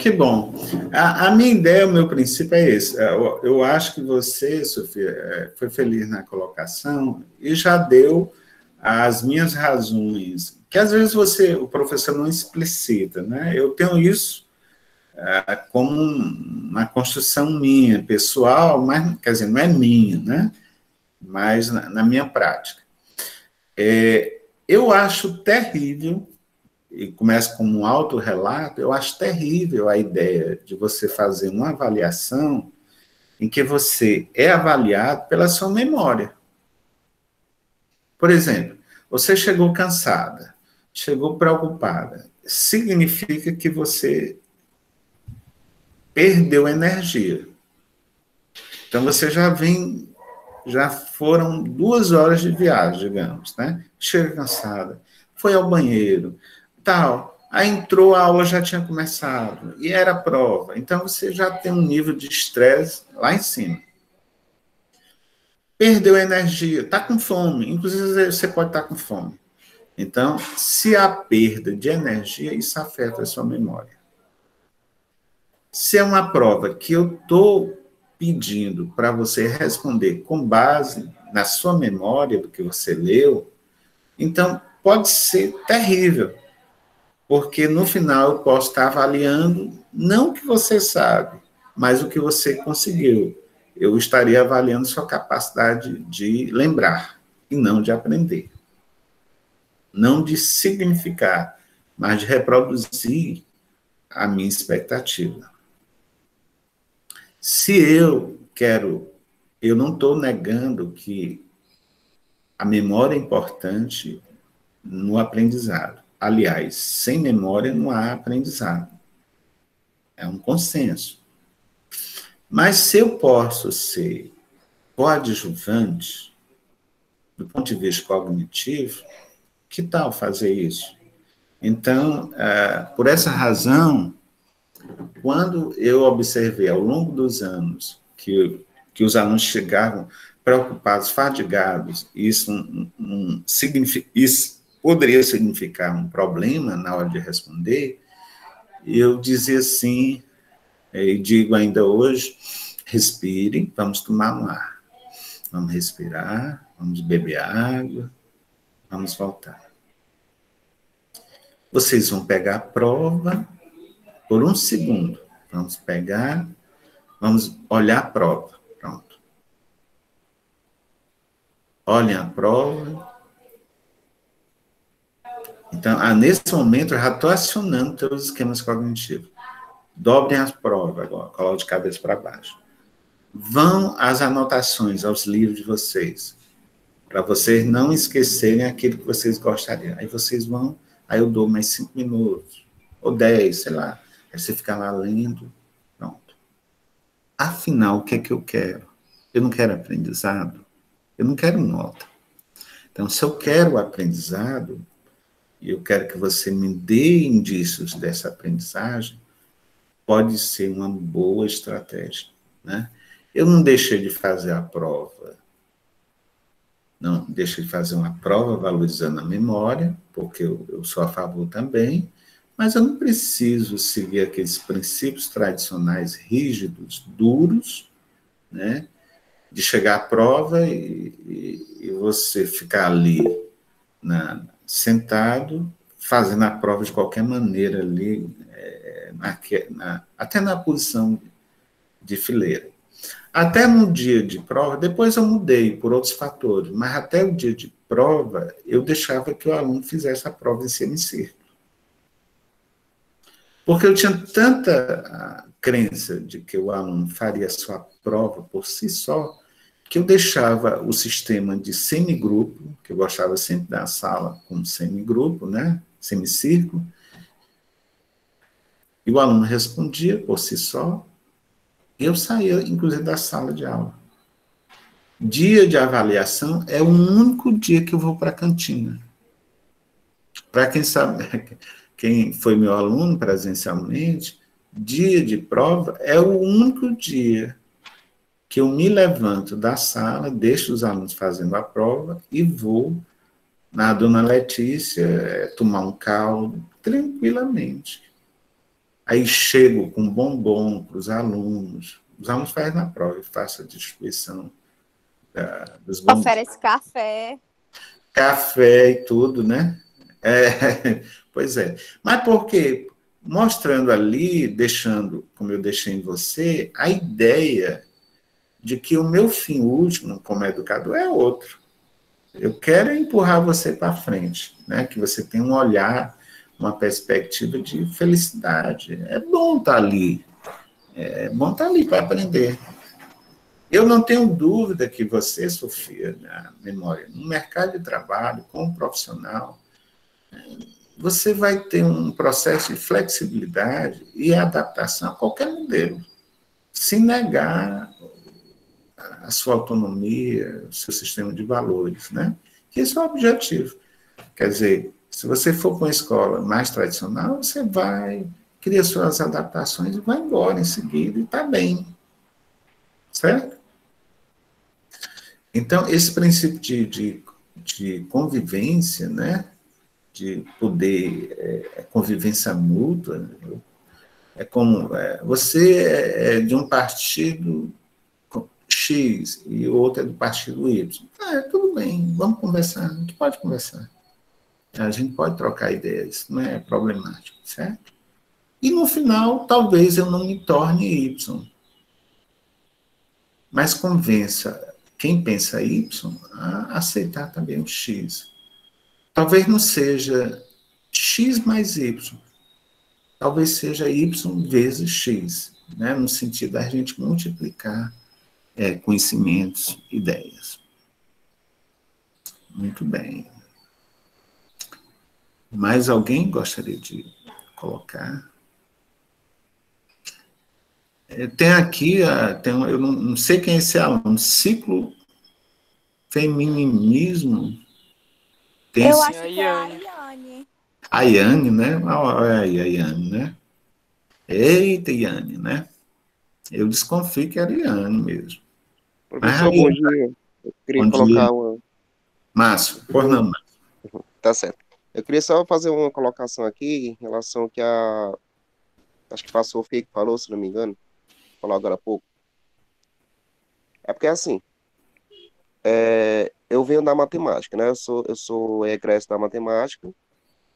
Que bom. A minha ideia, o meu princípio é esse. Eu acho que você, Sofia, foi feliz na colocação e já deu as minhas razões, que às vezes o professor não explicita, né? Eu tenho isso como uma construção minha, pessoal, mas, quer dizer, não é minha, né? Mas na minha prática. Eu acho terrível, e começa como um autorrelato, eu acho terrível a ideia de você fazer uma avaliação em que você é avaliado pela sua memória. Por exemplo, você chegou cansada, chegou preocupada, significa que você perdeu energia. Então, você já foram 2 horas de viagem, digamos, né? Chega cansada, foi ao banheiro, tal, aí entrou, a aula já tinha começado, e era a prova, então você já tem um nível de estresse lá em cima. Perdeu energia, está com fome, inclusive você pode estar com fome. Então, se há perda de energia, isso afeta a sua memória. Se é uma prova que eu estou pedindo para você responder com base na sua memória do que você leu, então pode ser terrível, porque no final eu posso estar avaliando não o que você sabe, mas o que você conseguiu. Eu estaria avaliando sua capacidade de lembrar e não de aprender. Não de significar, mas de reproduzir a minha expectativa. Se eu não estou negando que a memória é importante no aprendizado. Aliás, sem memória não há aprendizado. É um consenso. Mas se eu posso ser coadjuvante, do ponto de vista cognitivo, que tal fazer isso? Então, por essa razão, Quando eu observei ao longo dos anos que os alunos chegavam preocupados, fadigados, isso poderia significar um problema na hora de responder, eu dizia assim, e digo ainda hoje, respire, vamos tomar um ar. Vamos respirar, vamos beber água, vamos voltar. Vocês vão pegar a prova por um segundo. Vamos pegar, vamos olhar a prova. Pronto. Olhem a prova. Então, nesse momento, eu já estou acionando todos os esquemas cognitivos. Dobrem as provas agora, coloquem de cabeça para baixo. Vão às anotações, aos livros de vocês, para vocês não esquecerem aquilo que vocês gostariam. Aí vocês vão, aí eu dou mais 5 minutos, ou 10, sei lá. Aí você fica lá lendo, pronto. Afinal, o que é que eu quero? Eu não quero aprendizado, eu não quero nota. Então, se eu quero aprendizado, e eu quero que você me dê indícios dessa aprendizagem, pode ser uma boa estratégia, né? Eu não deixei de fazer a prova, não deixei de fazer uma prova valorizando a memória, porque eu sou a favor também, mas eu não preciso seguir aqueles princípios tradicionais rígidos, duros, né? De chegar à prova e você ficar ali sentado, fazendo a prova de qualquer maneira ali, até na posição de fileira. Até no dia de prova, depois eu mudei por outros fatores, mas até o dia de prova, eu deixava que o aluno fizesse a prova em semicírculo. Porque eu tinha tanta crença de que o aluno faria a sua prova por si só, que eu deixava o sistema de semigrupo, que eu gostava sempre da sala com semigrupo, né? Semicírculo, e o aluno respondia por si só, e eu saía, inclusive, da sala de aula. Dia de avaliação é o único dia que eu vou para a cantina. Para quem sabe, quem foi meu aluno presencialmente, dia de prova é o único dia que eu me levanto da sala, deixo os alunos fazendo a prova e vou na dona Letícia tomar um caldo tranquilamente. Aí chego com bombom para os alunos fazem na prova, eu faço a distribuição dos bombons. Oferece café. Café e tudo, né? Pois é. Mas por quê? Mostrando ali, deixando, como eu deixei em você, a ideia de que o meu fim último como educador é outro. Eu quero empurrar você para frente, né? Que você tenha um olhar, uma perspectiva de felicidade. É bom estar ali. É bom estar ali para aprender. Eu não tenho dúvida que você, Sofia, na memória, no mercado de trabalho, como profissional, você vai ter um processo de flexibilidade e adaptação a qualquer modelo, sem negar a sua autonomia, o seu sistema de valores, né? Esse é o objetivo. Quer dizer, se você for para uma escola mais tradicional, você vai, cria suas adaptações e vai embora em seguida e está bem. Certo? Então, esse princípio de convivência, né? De poder, convivência mútua, é como você é de um partido X e o outro é do partido Y. Tudo bem, vamos conversar, a gente pode conversar. A gente pode trocar ideias, não é problemático, certo? E no final, talvez eu não me torne Y. Mas convença quem pensa Y a aceitar também o X. Talvez não seja X mais Y. Talvez seja Y vezes X, né? No sentido da gente multiplicar conhecimentos, ideias. Muito bem. Mais alguém gostaria de colocar? Tem aqui, eu não sei quem é esse aluno, ciclo feminismo. Eu acho que é a Iane. A Iane, né? Olha aí a Iane, né? Eita, Iane, né? Eu desconfio que era Iane mesmo. Professor, bom dia. Eu queria Bom colocar dia. uma... Márcio, por não, Tá certo. Eu queria só fazer uma colocação aqui em relação ao que a... Acho que foi a Sofia que falou, se não me engano. Falou agora há pouco. É porque, assim, eu venho da matemática, né? Eu sou egresso da matemática,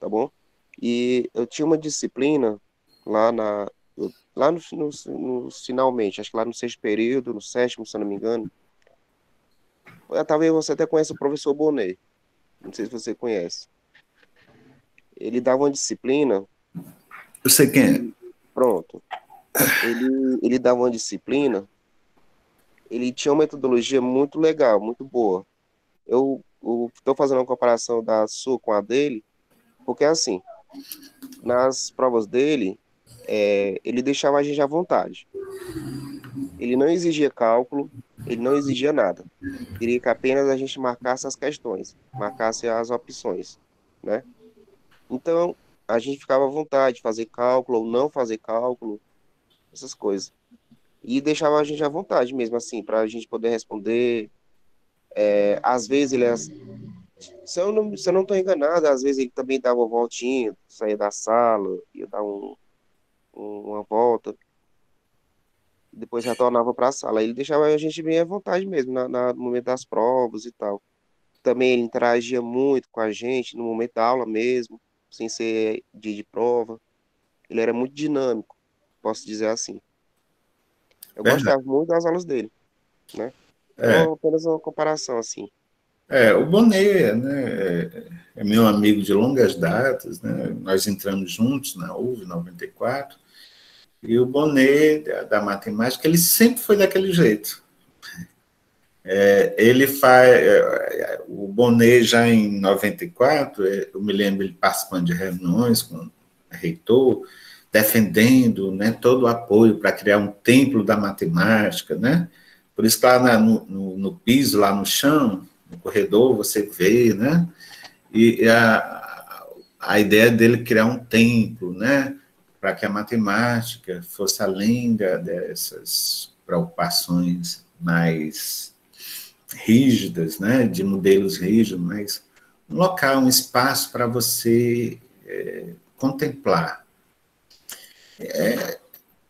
tá bom? E eu tinha uma disciplina lá lá finalmente, acho que lá no sexto período, no sétimo, se eu não me engano. Talvez você até conheça o professor Bonet. Não sei se você conhece. Ele dava uma disciplina. eu sei quem é. Pronto. Ele dava uma disciplina. Ele tinha uma metodologia muito legal, muito boa. Eu estou fazendo uma comparação da sua com a dele, porque assim, nas provas dele, ele deixava a gente à vontade. Ele não exigia cálculo, ele não exigia nada. Queria que apenas a gente marcasse as questões, marcasse as opções, né? Então, a gente ficava à vontade de fazer cálculo ou não fazer cálculo, essas coisas. E deixava a gente à vontade mesmo, assim, para a gente poder responder. Às vezes se eu não estou enganado, às vezes ele também dava uma voltinha, saía da sala, ia dar uma volta, depois retornava para a sala. Ele deixava a gente bem à vontade mesmo, no momento das provas e tal. Também ele interagia muito com a gente no momento da aula mesmo, sem ser dia de prova. Ele era muito dinâmico, posso dizer assim. Eu Verdade. gostava muito das aulas dele, né? É, Então, apenas uma comparação, assim. o Bonet, né, é meu amigo de longas datas, né? Nós entramos juntos na UV, 94, e o Bonet, da matemática, ele sempre foi daquele jeito. Ele faz... o Bonet, já em 94, eu me lembro ele participando de reuniões com o reitor, defendendo, né, todo o apoio para criar um templo da matemática, né? Por isso que lá no piso, lá no chão, no corredor, você vê, né? E a ideia dele criar um templo, né? Para que a matemática fosse além dessas preocupações mais rígidas, né? De modelos rígidos, mas um local, um espaço para você contemplar.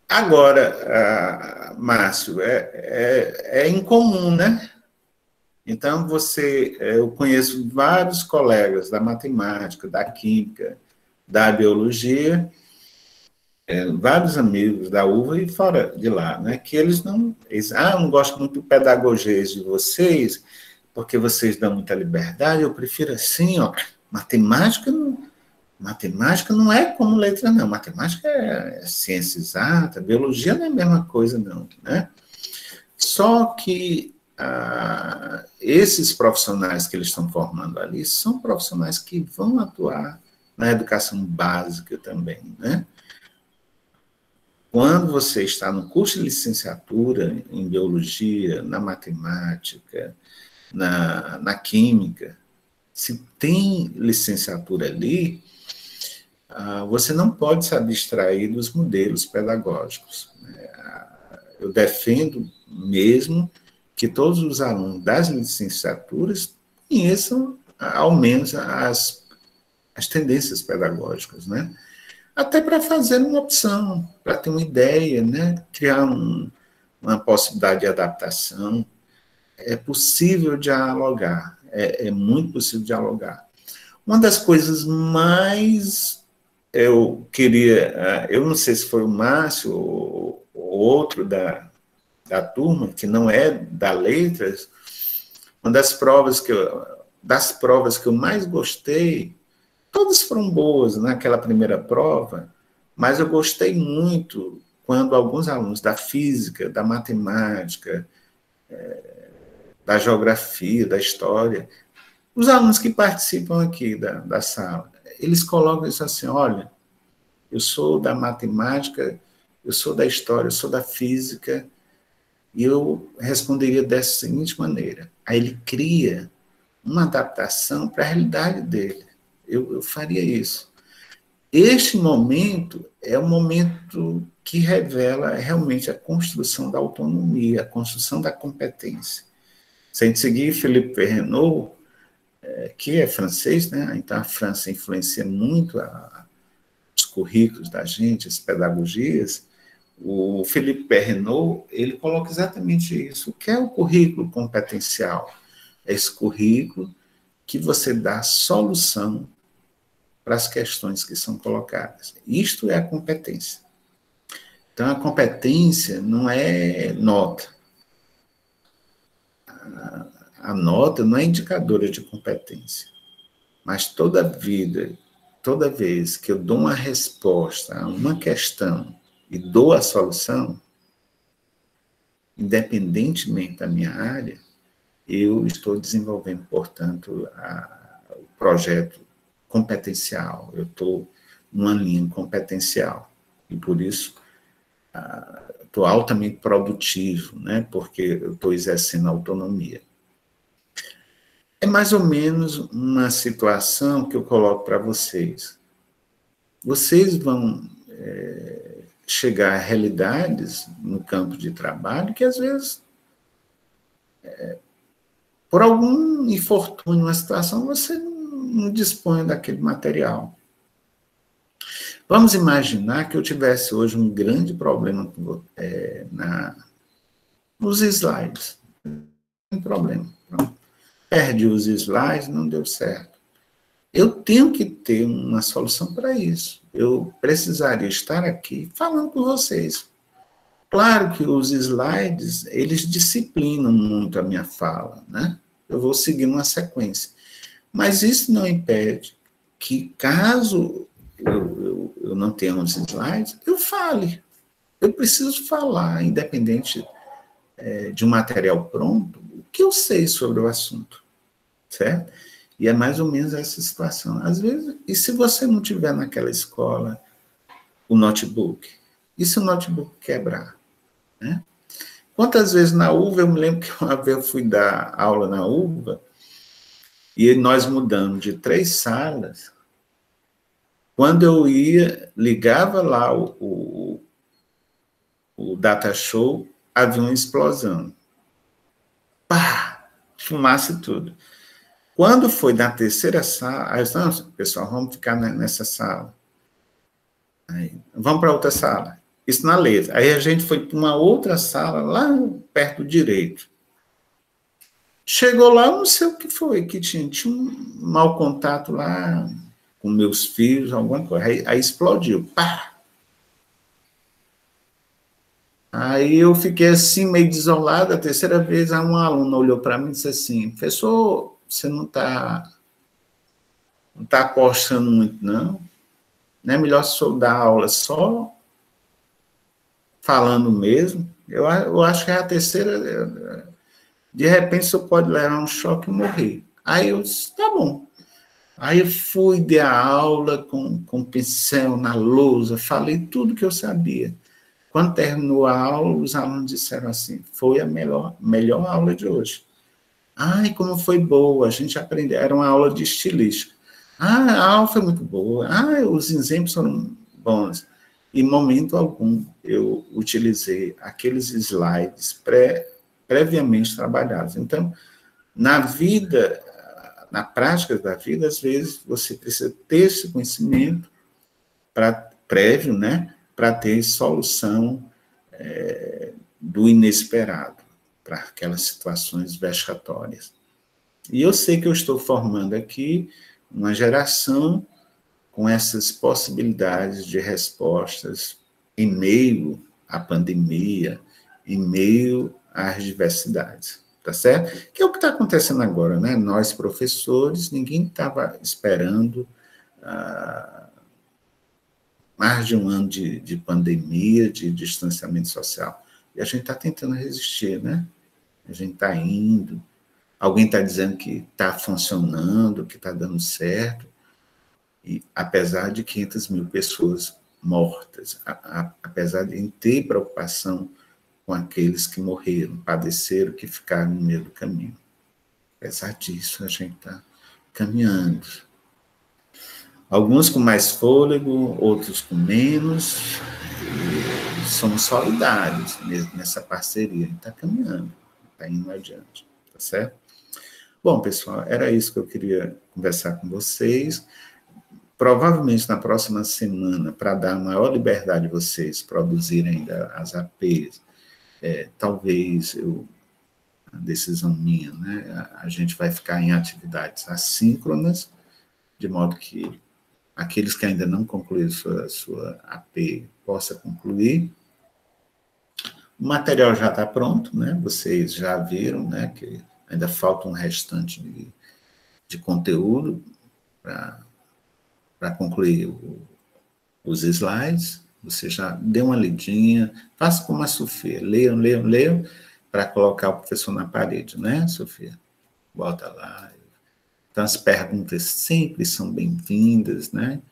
Agora, Márcio, é incomum, né? Então, eu conheço vários colegas da matemática, da química, da biologia, vários amigos da UVA e fora de lá, né? Que eles não... eu não gosto muito do pedagogês de vocês, porque vocês dão muita liberdade, eu prefiro assim, ó, matemática não é como letra, não. Matemática é ciência exata, biologia não é a mesma coisa, não, né? Só que esses profissionais que eles estão formando ali são profissionais que vão atuar na educação básica também, né? Quando você está no curso de licenciatura em biologia, na matemática, na química, se tem licenciatura ali, você não pode se abstrair dos modelos pedagógicos. Eu defendo mesmo que todos os alunos das licenciaturas conheçam, ao menos, as tendências pedagógicas, né? Até para fazer uma opção, para ter uma ideia, né? Criar uma possibilidade de adaptação. É possível dialogar, é muito possível dialogar. Uma das coisas mais eu queria, eu não sei se foi o Márcio ou outro da turma, que não é da letras, uma das provas que eu mais gostei, todas foram boas naquela primeira prova, mas eu gostei muito quando alguns alunos da física, da matemática, da geografia, da história, os alunos que participam aqui da sala, eles colocam isso assim, olha, eu sou da matemática, eu sou da história, eu sou da física, e eu responderia dessa seguinte maneira. Aí ele cria uma adaptação para a realidade dele. Eu faria isso. Este momento é o momento que revela realmente a construção da autonomia, a construção da competência. Se a gente seguir Philippe Perrenot, que é francês, né? Então a França influencia muito os currículos da gente, as pedagogias. O Philippe Perrenot, ele coloca exatamente isso. O que é o currículo competencial? É esse currículo que você dá solução para as questões que são colocadas. Isto é a competência. Então, a competência não é nota. A nota não é indicadora de competência. Mas toda vez que eu dou uma resposta a uma questão e dou a solução, independentemente da minha área, eu estou desenvolvendo, portanto, o projeto competencial. Eu estou numa linha competencial. E, por isso, estou altamente produtivo, né? Porque eu estou exercendo autonomia. É mais ou menos uma situação que eu coloco para vocês. Vocês vão chegar a realidades no campo de trabalho que, às vezes, por algum infortúnio, uma situação, você não dispõe daquele material. Vamos imaginar que eu tivesse hoje um grande problema nos slides. Um problema. Perdi os slides, não deu certo. Eu tenho que ter uma solução para isso. Eu precisaria estar aqui falando com vocês. Claro que os slides, eles disciplinam muito a minha fala, né? Eu vou seguir uma sequência. Mas isso não impede que, caso eu não tenha uns slides, eu fale. Eu preciso falar, independente de um material pronto, o que eu sei sobre o assunto, certo? E é mais ou menos essa situação. Às vezes, e se você não tiver naquela escola o notebook? E se o notebook quebrar? Né? Quantas vezes na UVA, eu me lembro que uma vez eu fui dar aula na UVA, e nós mudamos de 3 salas. Quando eu ia, ligava lá o data show, havia uma explosão. Pá! Fumaça e tudo. Quando foi na 3ª sala, aí eu disse, não, pessoal, vamos ficar nessa sala. Aí, vamos para outra sala. Isso na letra. Aí a gente foi para uma outra sala, lá perto do direito. Chegou lá, não sei o que foi, que tinha um mau contato lá com meus filhos, alguma coisa. Aí explodiu. Pá! Aí eu fiquei assim, meio desolado. A 3ª vez, uma aluna olhou para mim e disse assim, professor, você não está apostando muito, não? Não é melhor se eu dar aula só falando mesmo? Eu acho que é a 3ª... De repente, você pode levar um choque e morrer. Aí eu disse, tá bom. Aí eu fui, dei a aula com pincel na lousa, falei tudo que eu sabia. Quando terminou a aula, os alunos disseram assim, foi a melhor aula de hoje. Ai, como foi boa, a gente aprendeu. Era uma aula de estilística. Ah, a aula foi muito boa. Ah, os exemplos foram bons. Em momento algum, eu utilizei aqueles slides previamente trabalhados. Então, na vida, na prática da vida, às vezes, você precisa ter esse conhecimento prévio, né, para ter solução do inesperado, para aquelas situações vexatórias. E eu sei que eu estou formando aqui uma geração com essas possibilidades de respostas em meio à pandemia, em meio às diversidades, tá certo? Que é o que está acontecendo agora, né? Nós, professores, ninguém estava esperando mais de um ano de pandemia, de distanciamento social. E a gente está tentando resistir, né? A gente está indo, alguém está dizendo que está funcionando, que está dando certo, e apesar de 500 mil pessoas mortas, apesar de ter preocupação com aqueles que morreram, padeceram, que ficaram no meio do caminho. Apesar disso, a gente está caminhando. Alguns com mais fôlego, outros com menos. E somos solidários nessa parceria. Está caminhando, está indo adiante. Tá certo? Bom, pessoal, era isso que eu queria conversar com vocês. Provavelmente na próxima semana, para dar maior liberdade a vocês produzirem ainda as APs, talvez a decisão minha, né? A gente vai ficar em atividades assíncronas, de modo que aqueles que ainda não concluíram sua AP possa concluir. O material já está pronto, né? Vocês já viram, né? Que ainda falta um restante de conteúdo para concluir os slides. Você já deu uma lidinha, faça como a Sofia, leiam, para colocar o professor na parede, né, Sofia? Bota lá. Então, as perguntas sempre são bem-vindas, né?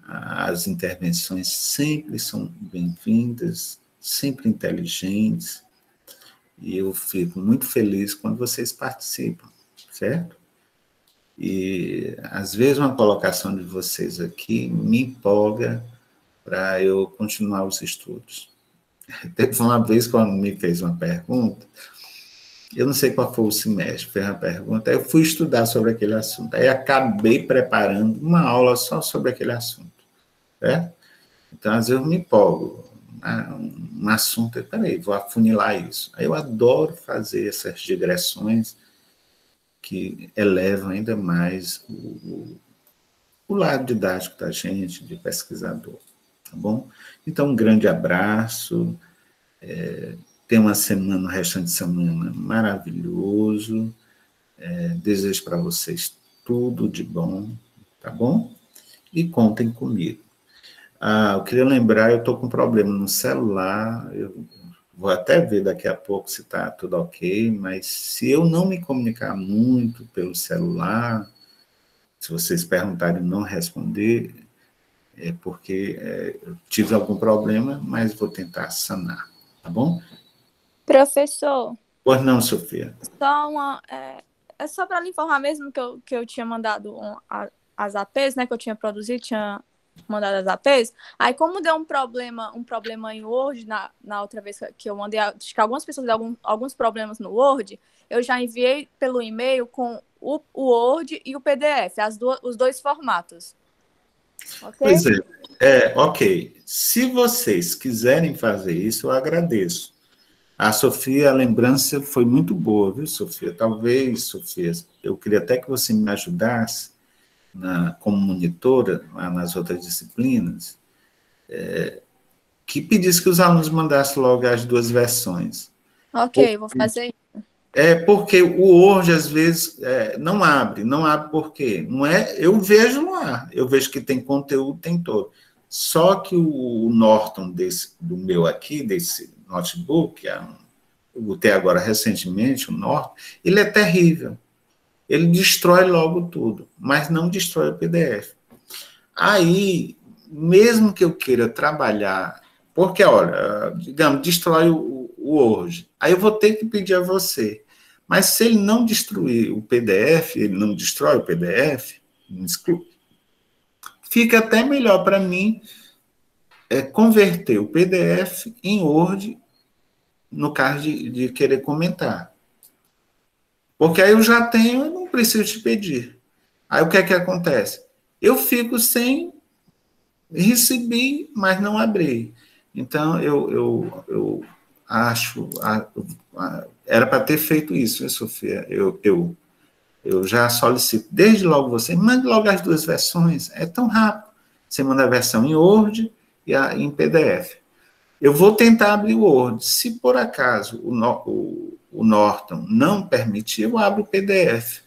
As intervenções sempre são bem-vindas, sempre inteligentes, e eu fico muito feliz quando vocês participam, certo? E, às vezes, uma colocação de vocês aqui me empolga para eu continuar os estudos. Teve uma vez, quando me fez uma pergunta, eu não sei qual foi o semestre, fez uma pergunta, aí eu fui estudar sobre aquele assunto, aí acabei preparando uma aula só sobre aquele assunto, certo? Então, às vezes, eu me empolgo. Um assunto, peraí, vou afunilar isso. Aí eu adoro fazer essas digressões que elevam ainda mais o lado didático da gente, de pesquisador, tá bom? Então, um grande abraço, tenha uma semana, um restante de semana maravilhoso, desejo para vocês tudo de bom, tá bom? E contem comigo. Eu queria lembrar, eu estou com um problema no celular, eu vou até ver daqui a pouco se está tudo ok, mas se eu não me comunicar muito pelo celular, se vocês perguntarem e não responder, é porque eu tive algum problema, mas vou tentar sanar, tá bom? Professor, Pois não, Sofia. é só para lhe informar mesmo que eu tinha mandado as APs, né, que eu tinha produzido, tinha mandado as APs, aí como deu um problema em Word, na outra vez que eu mandei, acho que algumas pessoas deram alguns problemas no Word, eu já enviei pelo e-mail com o Word e o PDF, os dois formatos. Okay? Pois ok. Se vocês quiserem fazer isso, eu agradeço. A Sofia, a lembrança foi muito boa, viu, Sofia? Talvez, Sofia, eu queria até que você me ajudasse como monitora, lá nas outras disciplinas, que pedisse que os alunos mandassem logo as duas versões. Ok, vou fazer isso. Porque o Word, às vezes, não abre por quê? Não eu vejo lá, eu vejo que tem conteúdo, tem todo. Só que o Norton do meu aqui, desse notebook, eu botei agora recentemente, o Norton, ele é terrível. Ele destrói logo tudo, mas não destrói o PDF. Aí, mesmo que eu queira trabalhar, porque, olha, digamos, destrói o Word, aí eu vou ter que pedir a você. Mas se ele não destruir o PDF, ele não destrói o PDF, fica até melhor para mim converter o PDF em Word, no caso de querer comentar. Porque aí eu já tenho, eu não preciso te pedir. Aí o que é que acontece? Eu fico sem receber, mas não abrir. Então, eu acho... era para ter feito isso, né, Sofia? Eu já solicito, desde logo você, mande logo as duas versões, é tão rápido. Você manda a versão em Word e em PDF. Eu vou tentar abrir o Word. Se por acaso o Norton não permitir, eu abro o PDF.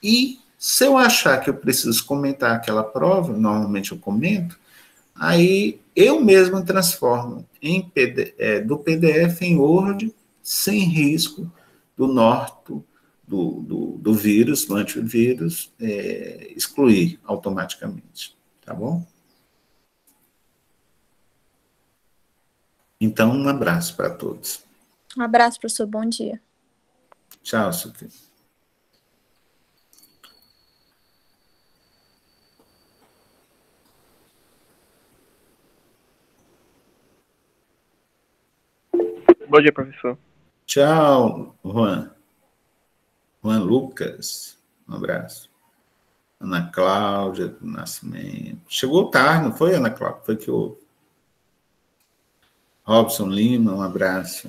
E se eu achar que eu preciso comentar aquela prova, normalmente eu comento, aí eu mesmo transformo do PDF em Word, sem risco do Norton, do vírus, do antivírus, excluir automaticamente. Tá bom? Então, um abraço para todos. Um abraço, professor. Bom dia. Tchau, Sofia. Bom dia, professor. Tchau, Juan. Juan Lucas, um abraço. Ana Cláudia do Nascimento. Chegou tarde, não foi, Ana Cláudia? Foi que houve. Robson Lima, um abraço.